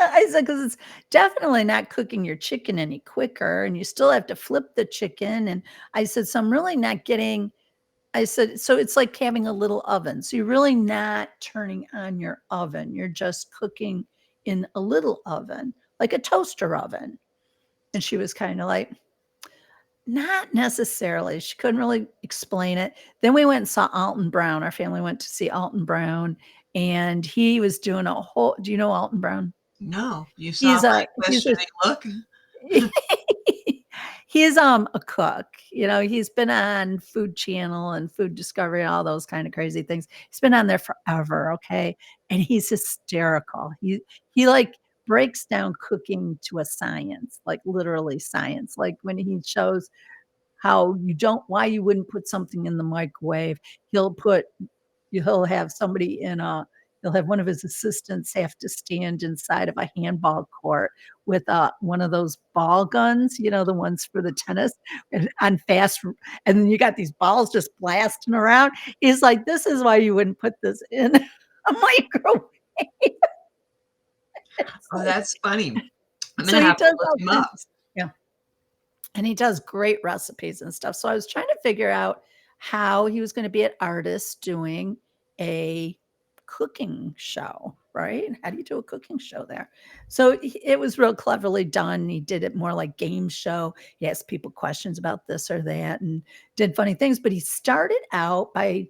I said, "'Cause it's definitely not cooking your chicken any quicker, and you still have to flip the chicken," and I said, "So I'm really not getting." I said, "So it's like having a little oven, so you're really not turning on your oven, you're just cooking in a little oven, like a toaster oven." And she was kinda like, "Not necessarily." She couldn't really explain it. Then we went and saw Alton Brown, our family went to see Alton Brown, and he was doing a whole do you know Alton Brown? No, you saw He's my a questioning look. he's, a cook, he's been on Food Channel and Food Discovery, all those kind of crazy things. He's been on there forever, okay, and he's hysterical. He, like, breaks down cooking to a science, like, literally science, like, when he shows how you don't why you wouldn't put something in the microwave, he'll put he'll have somebody in a he'll have one of his assistants have to stand inside of a handball court with, one of those ball guns, the ones for the tennis, and on fast r and then you got these balls just blasting around. He's like, "This is why you wouldn't put this in a microwave." It's Oh, like that's funny. I'm so gonna he have to does look all him kinds up. of yeah. And he does great recipes and stuff. So I was trying to figure out how he was gonna be an artist doing a cooking show, right? How do you do a cooking show there? So it was real cleverly done. He did it more like game show. He asked people questions about this or that and did funny things. But he started out by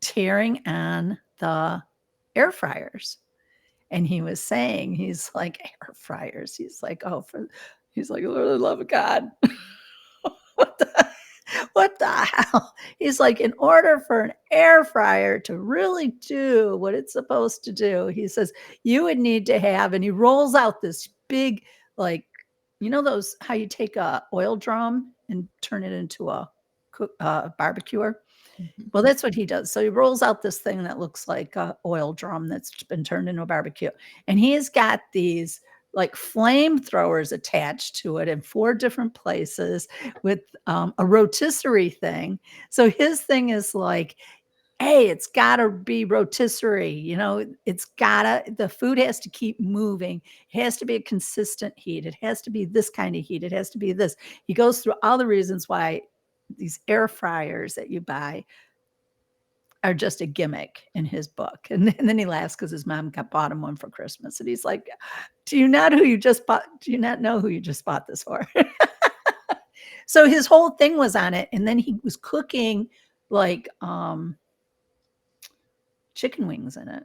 tearing on the air fryers. And he was saying, he's like, air fryers. He's like, "For the love of God." What the what the hell? He's like, "In order for an air fryer to really do what it's supposed to do," he says, "you would need to have," and he rolls out this big, like, those how you take a oil drum and turn it into a barbecuer? Mhm. Well, that's what he does. So he rolls out this thing that looks like a oil drum that's been turned into a barbecue, and he's got these, like, flamethrowers attached to it in 4 different places with, a rotisserie thing. So his thing is like, "Hey, it's gotta be rotisserie," the food has to keep moving. It has to be a consistent heat. It has to be this kind of heat. It has to be this. He goes through all the reasons why these air fryers that you buy are just a gimmick in his book, and then he laughs because his mom got bought him one for Christmas, and he's like, Do you not know who you just bought this for?" So his whole thing was on it, and then he was cooking, like, chicken wings in it.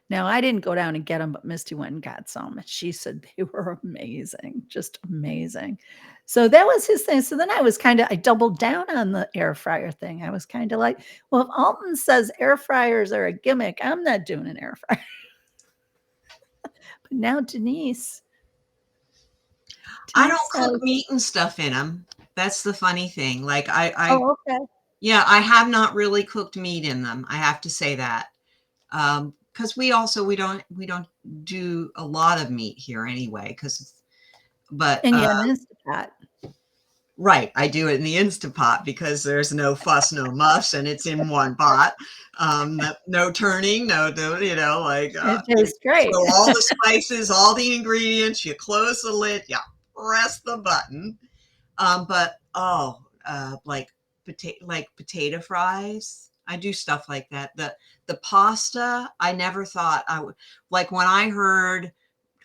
Now, I didn't go down and get them, but Misty went and got some, and she said they were amazing, just amazing. So that was his thing. So then I doubled down on the air fryer thing. I was kinda like, "Well, if Alton says air fryers are a gimmick, I'm not doing an air fryer." But now I Denise don't cook says, meat and stuff in them. That's the funny thing. Like I "Oh, okay." yeah, I have not really cooked meat in them. I have to say that. Because we don't do a lot of meat here anyway. But And you have an Instapot. right, I do it in the Instant Pot because there's no fuss, no muss, and it's in one pot. No turning, no, like It you tastes great. throw all the spices, all the ingredients, you close the lid, you press the button. But like potato fries. I do stuff like that. The pasta, I never thought I would like when I heard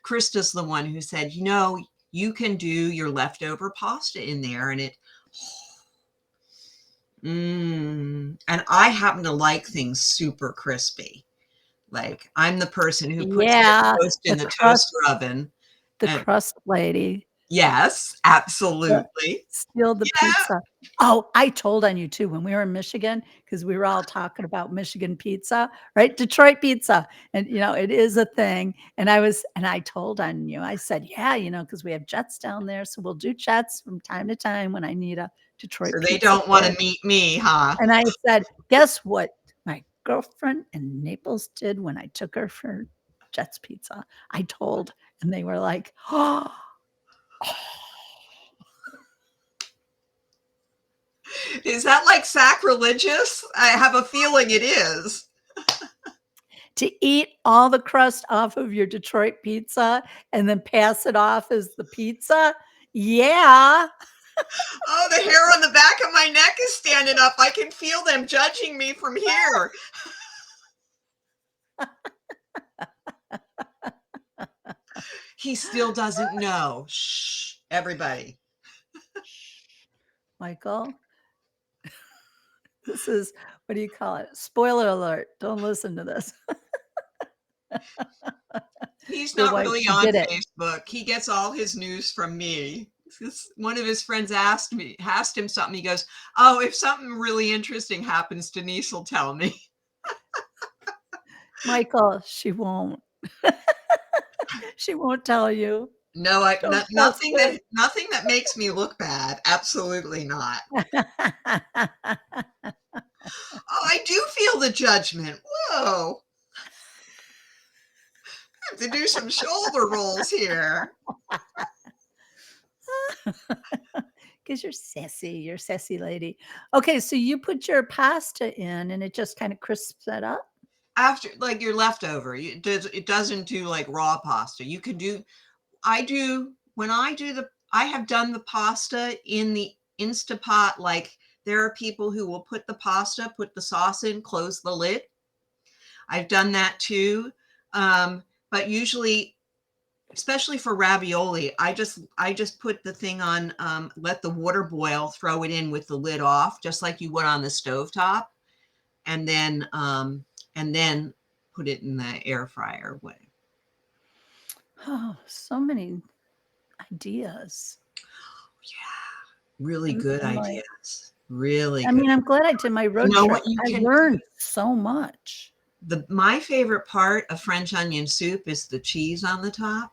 Krista's the one who said, you can do your leftover pasta in there and and I happen to like things super crispy. Like I'm the person who puts their Yeah, toast in the toaster oven. the And crust lady. yes, The absolutely. steal the Yeah. pizza. Oh, I told on you too when we were in Michigan because we were all talking about Michigan pizza, right? Detroit pizza, and, it is a thing, and I told on you. I said, "Yeah, because we have Jets down there, so we'll do Jets from time to time when I need a Detroit So they pizza don't want to there." meet me, huh? And I said, "Guess what my girlfriend in Naples did when I took her for Jets pizza?" I told, and they were like, "Oh." Is that like sacrilegious? I have a feeling it is. To eat all the crust off of your Detroit pizza and then pass it off as the pizza? Yeah. Oh, the hair on the back of my neck is standing up. I can feel them judging me from here. He still doesn't know. Shh, everybody. Michael, this is what do you call it? Spoiler alert. Don't listen to this. He's Your not wife, really she on did it. Facebook. He gets all his news from me. One of his friends asked him something. He goes, "Oh, if something really interesting happens, Denise will tell me." Michael, she won't. She won't tell you. No, Don't trust nothing that makes me look bad. Absolutely not. her. Oh, I do feel the judgment. Whoa, I have to do some shoulder rolls here. Because you're a sassy lady. Okay, so you put your pasta in and it just kind of crisps it up? After like your leftover, it doesn't do like raw pasta. You can do I do when I have done the pasta in the Instapot. Like there are people who will put the pasta, put the sauce in, close the lid. I've done that too. But usually, especially for ravioli, I just put the thing on, let the water boil, throw it in with the lid off, just like you would on the stovetop, and then put it in the air fryer. Oh, so many ideas. Really I'm good I'm like ideas. Really I good. mean, I'm glad I did my You road know trip. what you I can learned so much. my favorite part of French onion soup is the cheese on the top.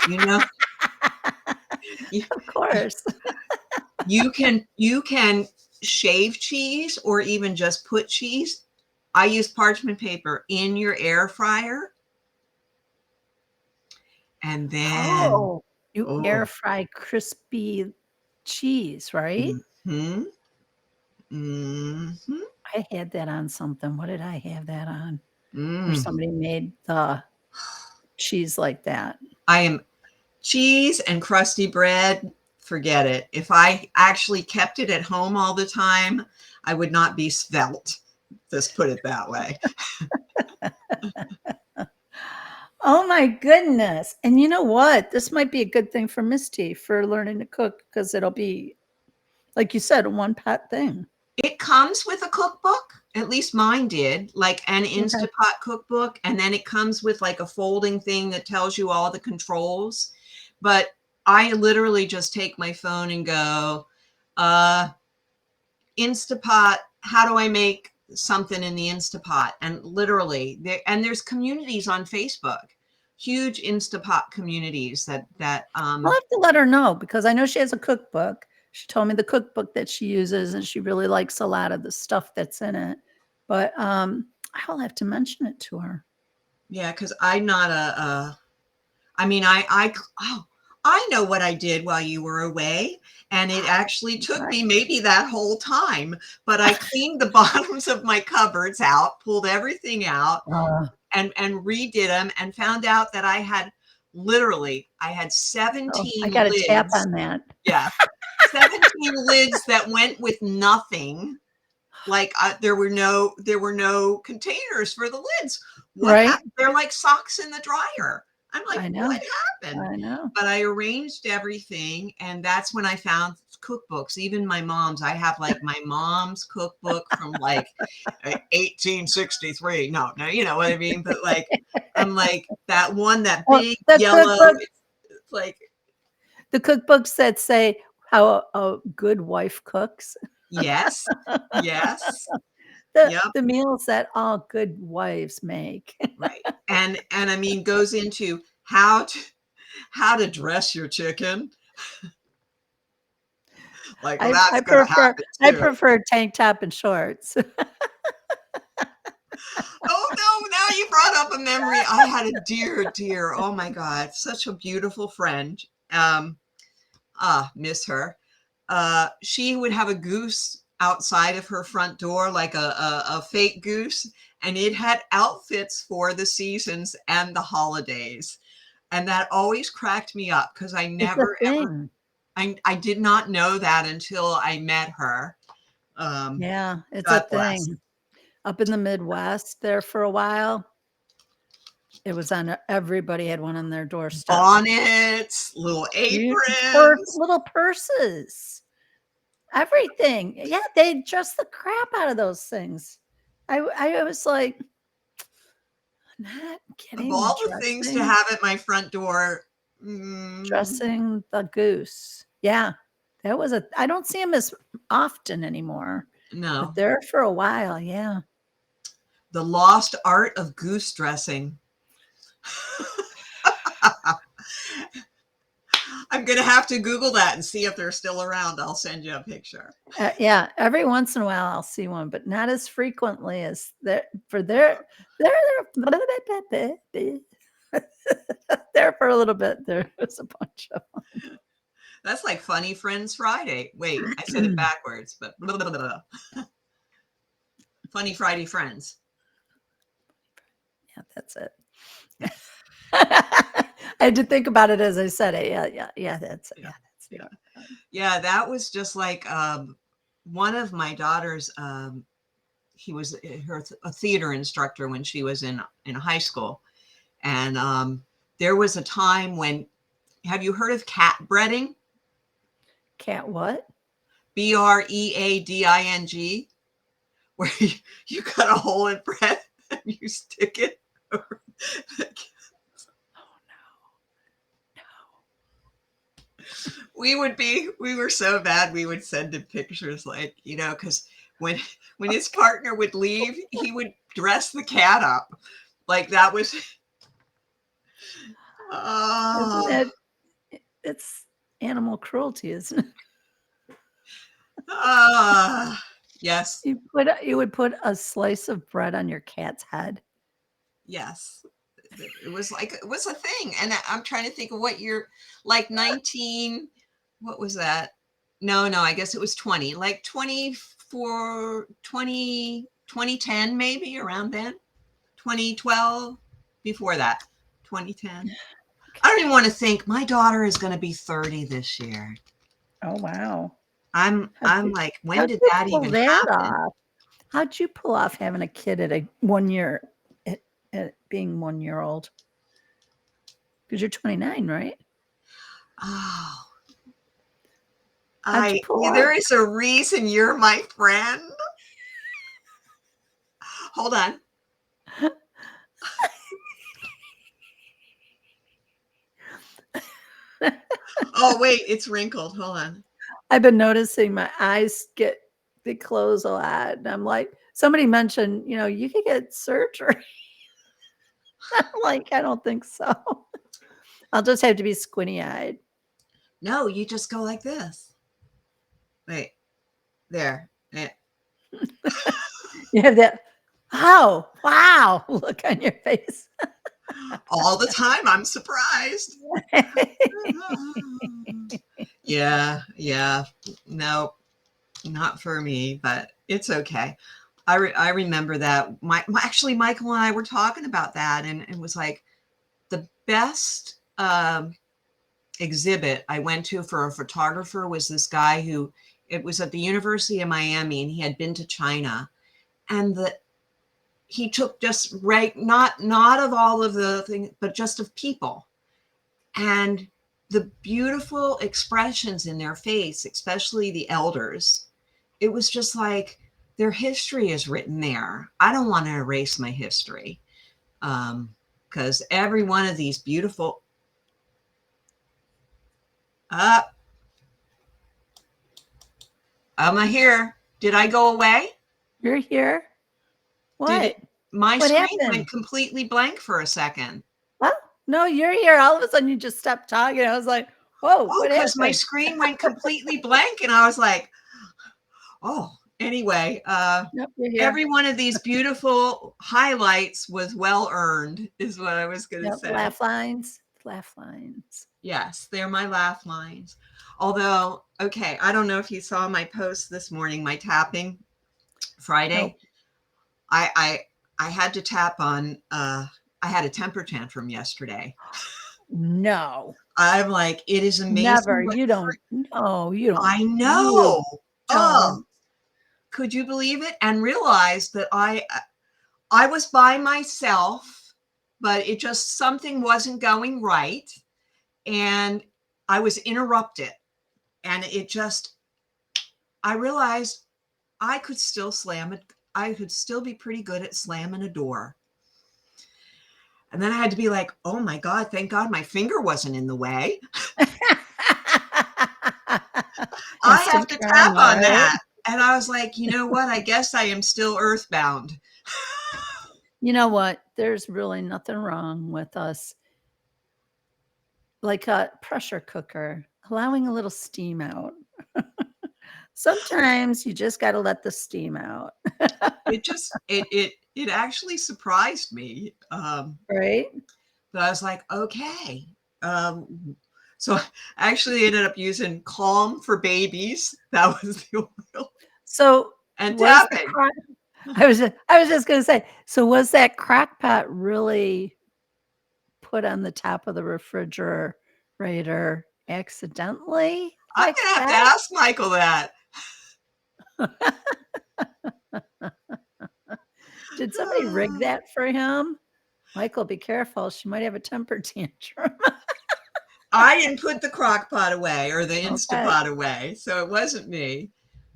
You know, you, Of course. you can shave cheese or even just put cheese. I use parchment paper in your air fryer, and then Oh, you air oh, fry crispy cheese, right? mhm, mhm, I had that on something. What did I have that on? Where mm. somebody made the cheese like that. I am cheese and crusty bread. Forget it. If I actually kept it at home all the time, I would not be svelte. Just put it that way. Oh my goodness. And you know what? This might be a good thing for Misty for learning to cook because it'll be, like you said, a one pot thing. It comes with a cookbook. At least mine did, like an Okay. Instapot cookbook, and then it comes with like a folding thing that tells you all the controls. But I literally just take my phone and go, uh, Instapot, how do I make something in the Instapot? And literally, there's communities on Facebook, huge Instapot communities I'll have to let her know because I know she has a cookbook. She told me the cookbook that she uses and she really likes a lot of the stuff that's in it. But I'll have to mention it to her. yeah, because I'm not I mean, oh, I know what I did while you were away, and it actually took What? me maybe that whole time, but I cleaned the bottoms of my cupboards out, pulled everything out, Uh, and redid them, and found out that I had so I 17 got to tap lids. on that. Yeah, 17 lids that went with nothing. Like there were no containers for the lids. What Right? happened? They're like socks in the dryer. I'm like, I what know. happened? I know. But I arranged everything, and that's when I found cookbooks. Even my mom's. I have like my mom's cookbook from like 1863. No, no, you know what I mean. But like, I'm like that one, that Well, big yellow. It's like the cookbooks that say how a good wife cooks. yes, yes, The yep. the meals that all good wives make. Right. And I mean goes into how to dress your chicken. Like, well, I that's I gonna prefer happen I too. prefer tank top and shorts. Oh no, now you brought up a memory. I had a dear, oh my God, such a beautiful friend. Um, miss her. She would have a goose outside of her front door, like a fake goose, and it had outfits for the seasons and the holidays. And that always cracked me up because I It's a never ever thing. I did not know that until I met her. Yeah, it's a God bless. thing. Up in the Midwest there for a while, it was on everybody had one on their doorstep. Bonnets, little aprons. Little purses, everything. Yeah, they dress the crap out of those things. I was like, "Not Of kidding, all the things to have at my front door, dressing the goose." Yeah, that was a I don't see them as often anymore, but no. there for a while, yeah. The lost art of goose dressing. I'm gonna have to Google that and see if they're still around. I'll send you a picture. Yeah, every once in a while I'll see one, but not as frequently as their for their there for a little bit. There was a bunch of That's like Funny Friends Friday. Wait, I said it 'em. backwards, but blah, blah, blah, blah. Funny Friday Friends. Yeah, that's it. I had to think about it as I said it. Yeah, that's Yeah, yeah, that's the yeah, one. yeah. That was just like one of my daughters. He was a theater instructor when she was in high school, and there was a time when. Have you heard of cat breading? Cat what? Breading, where you cut a hole in bread and you stick it over. Oh, no, We were so bad we would send him pictures like, because when his partner would leave, he would dress the cat up. Like that was no. Isn't uh, it it's animal cruelty, isn't it? uh yes, You would put a slice of bread on your cat's head. yes. It was like it was a thing. And I'm trying to think of what year, like 19, what was that? No, I guess it was 20, like 24, 2010, maybe around then, 2012, before that, 2010. I don't even want to think. My daughter is going to be 30 this year. Oh, wow. I'm like, when How'd did you that pull even that happen? off? How'd you pull off having a kid at a 1 year at being 1 year old? Because you're 29, right? Oh, How'd you pull off? there is a reason you're my friend. Hold on. Oh, wait, it's wrinkled. Hold on. I've been noticing my eyes get they close a lot, and I'm like somebody mentioned, "You could get surgery." I'm like, "I don't think so." I'll just have to be squinty-eyed. No, you just go like this. Wait, there. You have that, "Oh, wow," look on your face. All the time. I'm surprised. Yeah, yeah. No, not for me, but it's okay. I remember that. Actually, Michael and I were talking about that, and it was like the best exhibit I went to for a photographer was this guy who it was at the University of Miami, and he had been to China, and he took just not of all of the things, but just of people, and the beautiful expressions in their face, especially the elders. It was just like their history is written there. I don't want to erase my history, because every one of these beautiful uh am I here? Did I go away? You're here. Did What? it My What screen happened? went completely blank for a second. Well, no, you're here. All of a sudden, you just stopped talking. I was like, whoa, Oh, what because my happened? screen went completely blank, and I was like, oh, anyway, Nope, you're here. every one of these beautiful highlights was well earned, is what I was going to Yep, say. laugh lines. Laugh lines. Yes, they're my laugh lines. Although, okay, I don't know if you saw my post this morning, my tapping Friday. Nope. I I I had to tap on I had a temper tantrum yesterday. No, I'm like, it is never. amazing what You don't. No, you don't. I You know. Oh, don't. could you believe it? And realized that I was by myself, but it just something wasn't going right, and I was interrupted, and it just I realized I could still slam it. I could still be pretty good at slamming a door. And then I had to be like, oh my God, thank God my finger wasn't in the way. I have Instant to tap karma, on right? that. And I was like, you know what? I guess I am still earthbound. You know what? There's really nothing wrong with us, like a pressure cooker, allowing a little steam out. Sometimes you just got to let the steam out, It just it actually surprised me. right? But I was like, okay. So I actually ended up using Calm for Babies. That was the oil. So And was the tapping. crock I was just gonna say, so was that crock pot really put on the top of the refrigerator accidentally I'm like gonna have to that? ask Michael that. Did somebody rig that for him? Michael, be careful, she might have a temper tantrum. I didn't put the crock pot away or the Okay. Instapot away, so it wasn't me.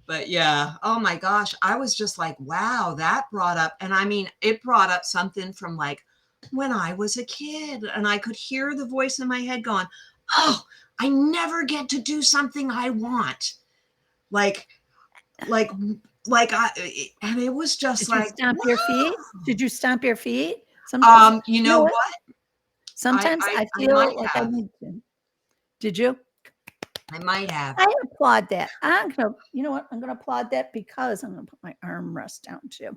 But yeah, oh my gosh, I was just like, wow, that brought up, and I mean, it brought up something from like when I was a kid, and I could hear the voice in my head going, oh, I never get to do something I want. Like, like, and it was just Did you like, stomp your feet? Did you stomp your feet? Sometimes you you know know what? what? Sometimes I I might feel like I have. need to. Did you? I might have. I applaud that. You know what? I'm gonna applaud that because I'm gonna put my arm rest down too.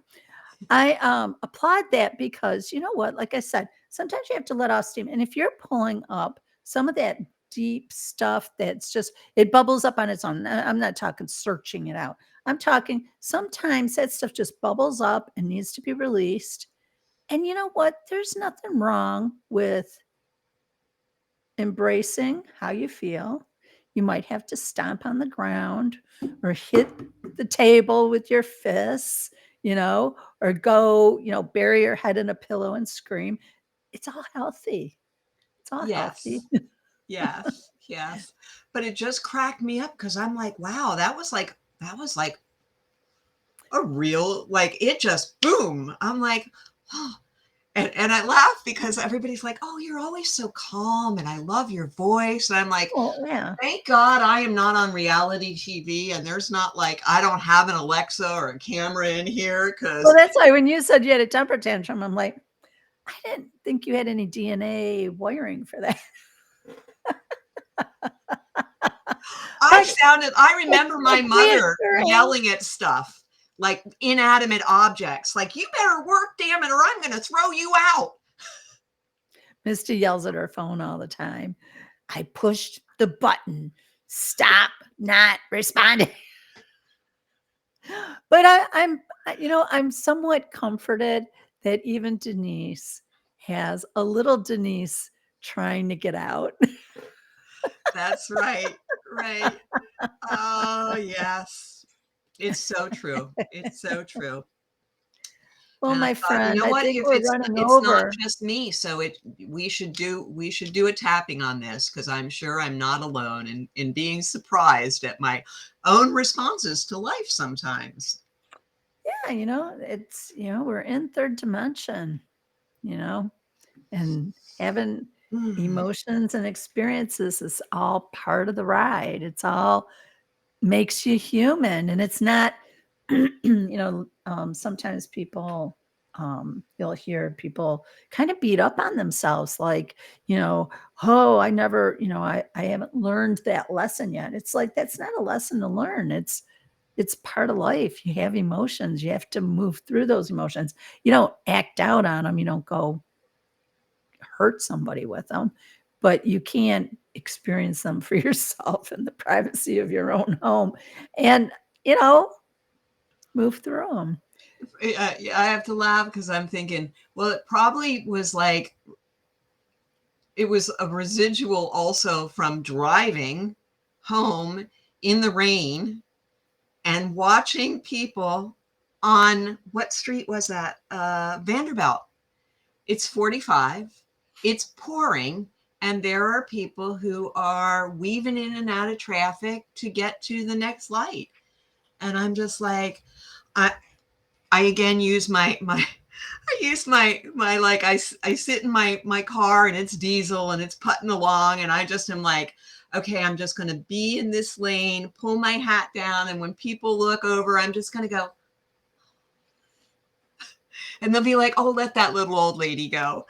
I applaud that because you know what? Like I said, sometimes you have to let off steam. And if you're pulling up some of that deep stuff that's just it bubbles up on its own. I'm not talking searching it out. I'm talking sometimes that stuff just bubbles up and needs to be released. And you know what? There's nothing wrong with embracing how you feel. You might have to stomp on the ground or hit the table with your fists, or go, bury your head in a pillow and scream. It's all healthy. It's all healthy. Yes. Yes. Yes. But it just cracked me up because I'm like, wow, that was like a real like it just boom. I'm like, oh. And I laugh because everybody's like, oh, you're always so calm and I love your voice. And I'm like, Well, yeah. thank God I am not on reality TV and there's not like I don't have an Alexa or a camera in here Well, because that's why when you said you had a temper tantrum, I'm like, I didn't think you had any DNA wiring for that. Like, I it's, remember my it's mother reassuring. yelling at stuff like inanimate objects, like, you better work, damn it, or I'm going to throw you out. Misty yells at her phone all the time. I pushed the button. Stop not responding. But I'm somewhat comforted that even Denise has a little Denise trying to get out. That's right. Right. Oh, yes. It's so true. It's so true. Well, And I my thought, you friend, know I what? think If we're running it's not over. just me, so we should do a tapping on this because I'm sure I'm not alone in being surprised at my own responses to life sometimes. Yeah, it's, we're in third dimension, you know, and having Mm. emotions and experiences is all part of the ride. It's all makes you human, and it's not, sometimes people, you'll hear people kind of beat up on themselves, like, oh, I never, I haven't learned that lesson yet. It's like, that's not a lesson to learn. It's part of life. You have emotions. You have to move through those emotions. You don't act out on them. You don't go hurt somebody with them, but you can experience them for yourself in the privacy of your own home and, you know, move through them. Yeah, I have to laugh because I'm thinking, well, it probably was like it was a residual also from driving home in the rain and watching people on what street was that? Vanderbilt. It's 45, it's pouring, and there are people who are weaving in and out of traffic to get to the next light. And I'm just like, I I again use my I use my like I sit in my car and it's diesel and it's putting along and I just am like, okay, I'm just going to be in this lane, pull my hat down, and when people look over, I'm just going to go, and they'll be like, oh, let that little old lady go.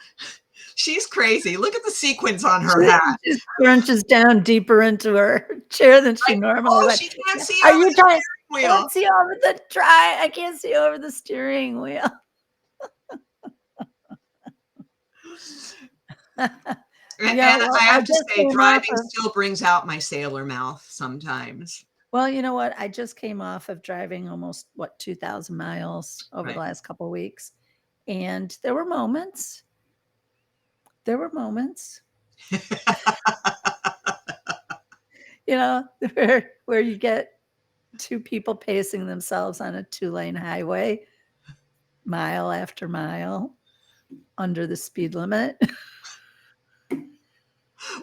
She's crazy. Look at the sequins on her She hat. just crunches down deeper into her chair than she Like, normally oh, would. she can't Yeah. see Are over you the trying? steering I wheel. don't see over the try. I can't see over the steering wheel. Yeah, And well, I I have to just say, came off driving of. still brings out my sailor mouth sometimes. Well, you know what? I just came off of driving almost, 2,000 miles over the Right. last couple of weeks. And there were moments, where you get two people pacing themselves on a two-lane highway, mile after mile, under the speed limit.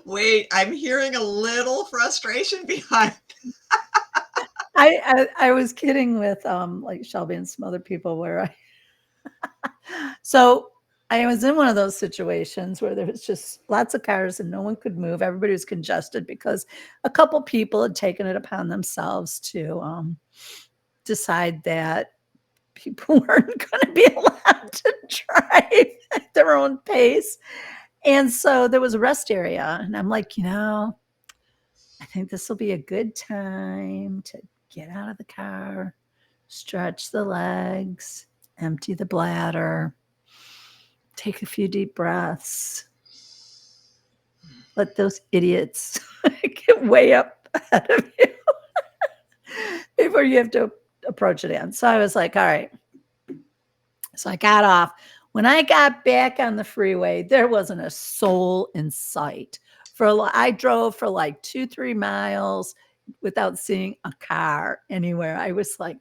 Wait, I'm hearing a little frustration behind. I was kidding with, like, Shelby and some other people where so I was in one of those situations where there was just lots of cars and no one could move. Everybody was congested because a couple people had taken it upon themselves to, decide that people weren't gonna be allowed to drive at their own pace, and so there was a rest area, and I'm like, I think this will be a good time to get out of the car, stretch the legs, empty the bladder, take a few deep breaths, let those idiots get way up ahead of you before you have to approach it in. So I was like, all right. So I got off. When I got back on the freeway, there wasn't a soul in sight. I drove for like 2-3 miles without seeing a car anywhere. I was like,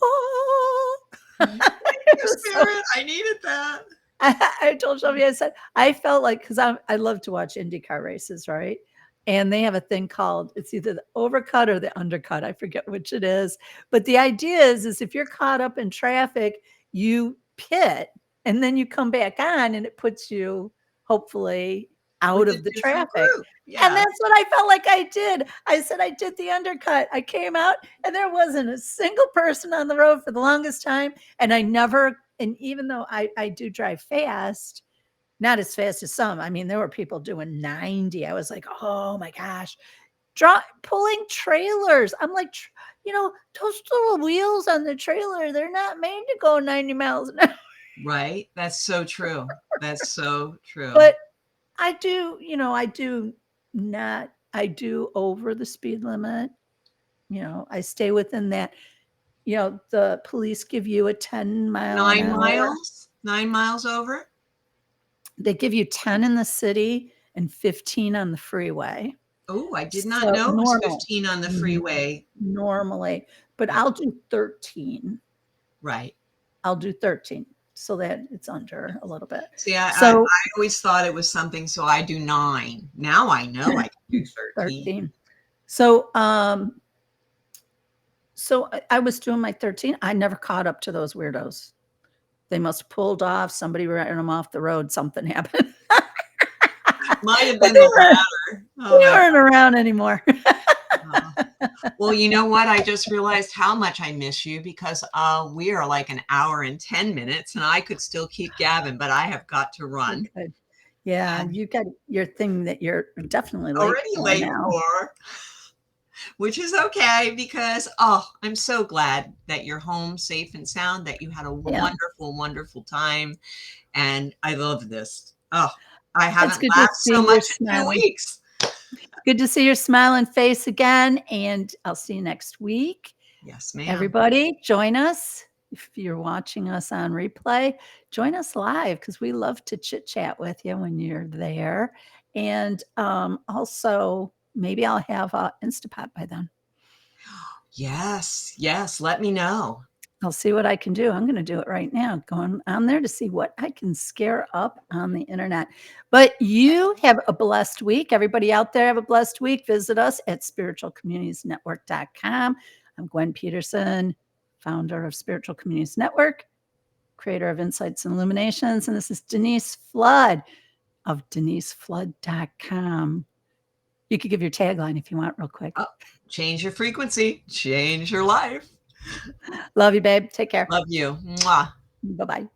oh. Thank you, So Spirit. I needed that. I told Shelby, I said, I felt like, because I love to watch IndyCar races, right? And they have a thing called, it's either the overcut or the undercut. I forget which it is. But the idea is if you're caught up in traffic, you pit and then you come back on and it puts you hopefully out With a of the different traffic. group. And Yes. that's what I felt like I did. I said I did the undercut. I came out and there wasn't a single person on the road for the longest time. And I never, and even though I do drive fast, not as fast as some. I mean, there were people doing 90. I was like, oh my gosh, pulling trailers. I'm like, those little wheels on the trailer, they're not made to go 90 miles an hour. Right. That's so true. That's so true. But I do over the speed limit. I stay within that. The police give you a 10 mile an 9 hour. miles? 9 miles over? They give you 10 in the city and 15 on the freeway. Oh, I did not So know it was normal. 15 on the Mhm. freeway. Normally, but Yeah, I'll do 13. right. I'll do 13 so that it's under a little bit. See, I So always thought it was something, so I do 9. Now I know I can do 13. 13. So, I was doing my 13. I never caught up to those weirdos. They must have pulled off, somebody ran them off the road, something happened. Might have But been the latter. Oh they my weren't around anymore. god. Well, you know what? I just realized how much I miss you because, we are like an hour and 10 minutes, and I could still keep gabbing, but I have got to run. Okay. Yeah, And you got your thing that you're definitely late already for late now. for, which is okay because, oh, I'm so glad that you're home safe and sound, that you had a Yeah, wonderful, wonderful time, and I love this. Oh, I it's haven't good to laughed see so your much in 2 smiling weeks. good to see your smiling face again, and I'll see you next week. Yes, ma'am. Everybody, join us. If you're watching us on replay, join us live because we love to chit chat with you when you're there. And also, maybe I'll have a Instapot by then. Yes, yes, let me know. I'll see what I can do. I'm going to do it right now, going on there to see what I can scare up on the internet. But you have a blessed week. Everybody out there have a blessed week. Visit us at spiritualcommunitiesnetwork.com. I'm Gwen Peterson, founder of Spiritual Communities Network, creator of Insights and Illuminations. And this is Denise Flood of deniseflood.com. You could give your tagline if you want, real quick. Oh, change your frequency, change your life. Love you, babe. Take care. Love you. Mwah. Bye bye.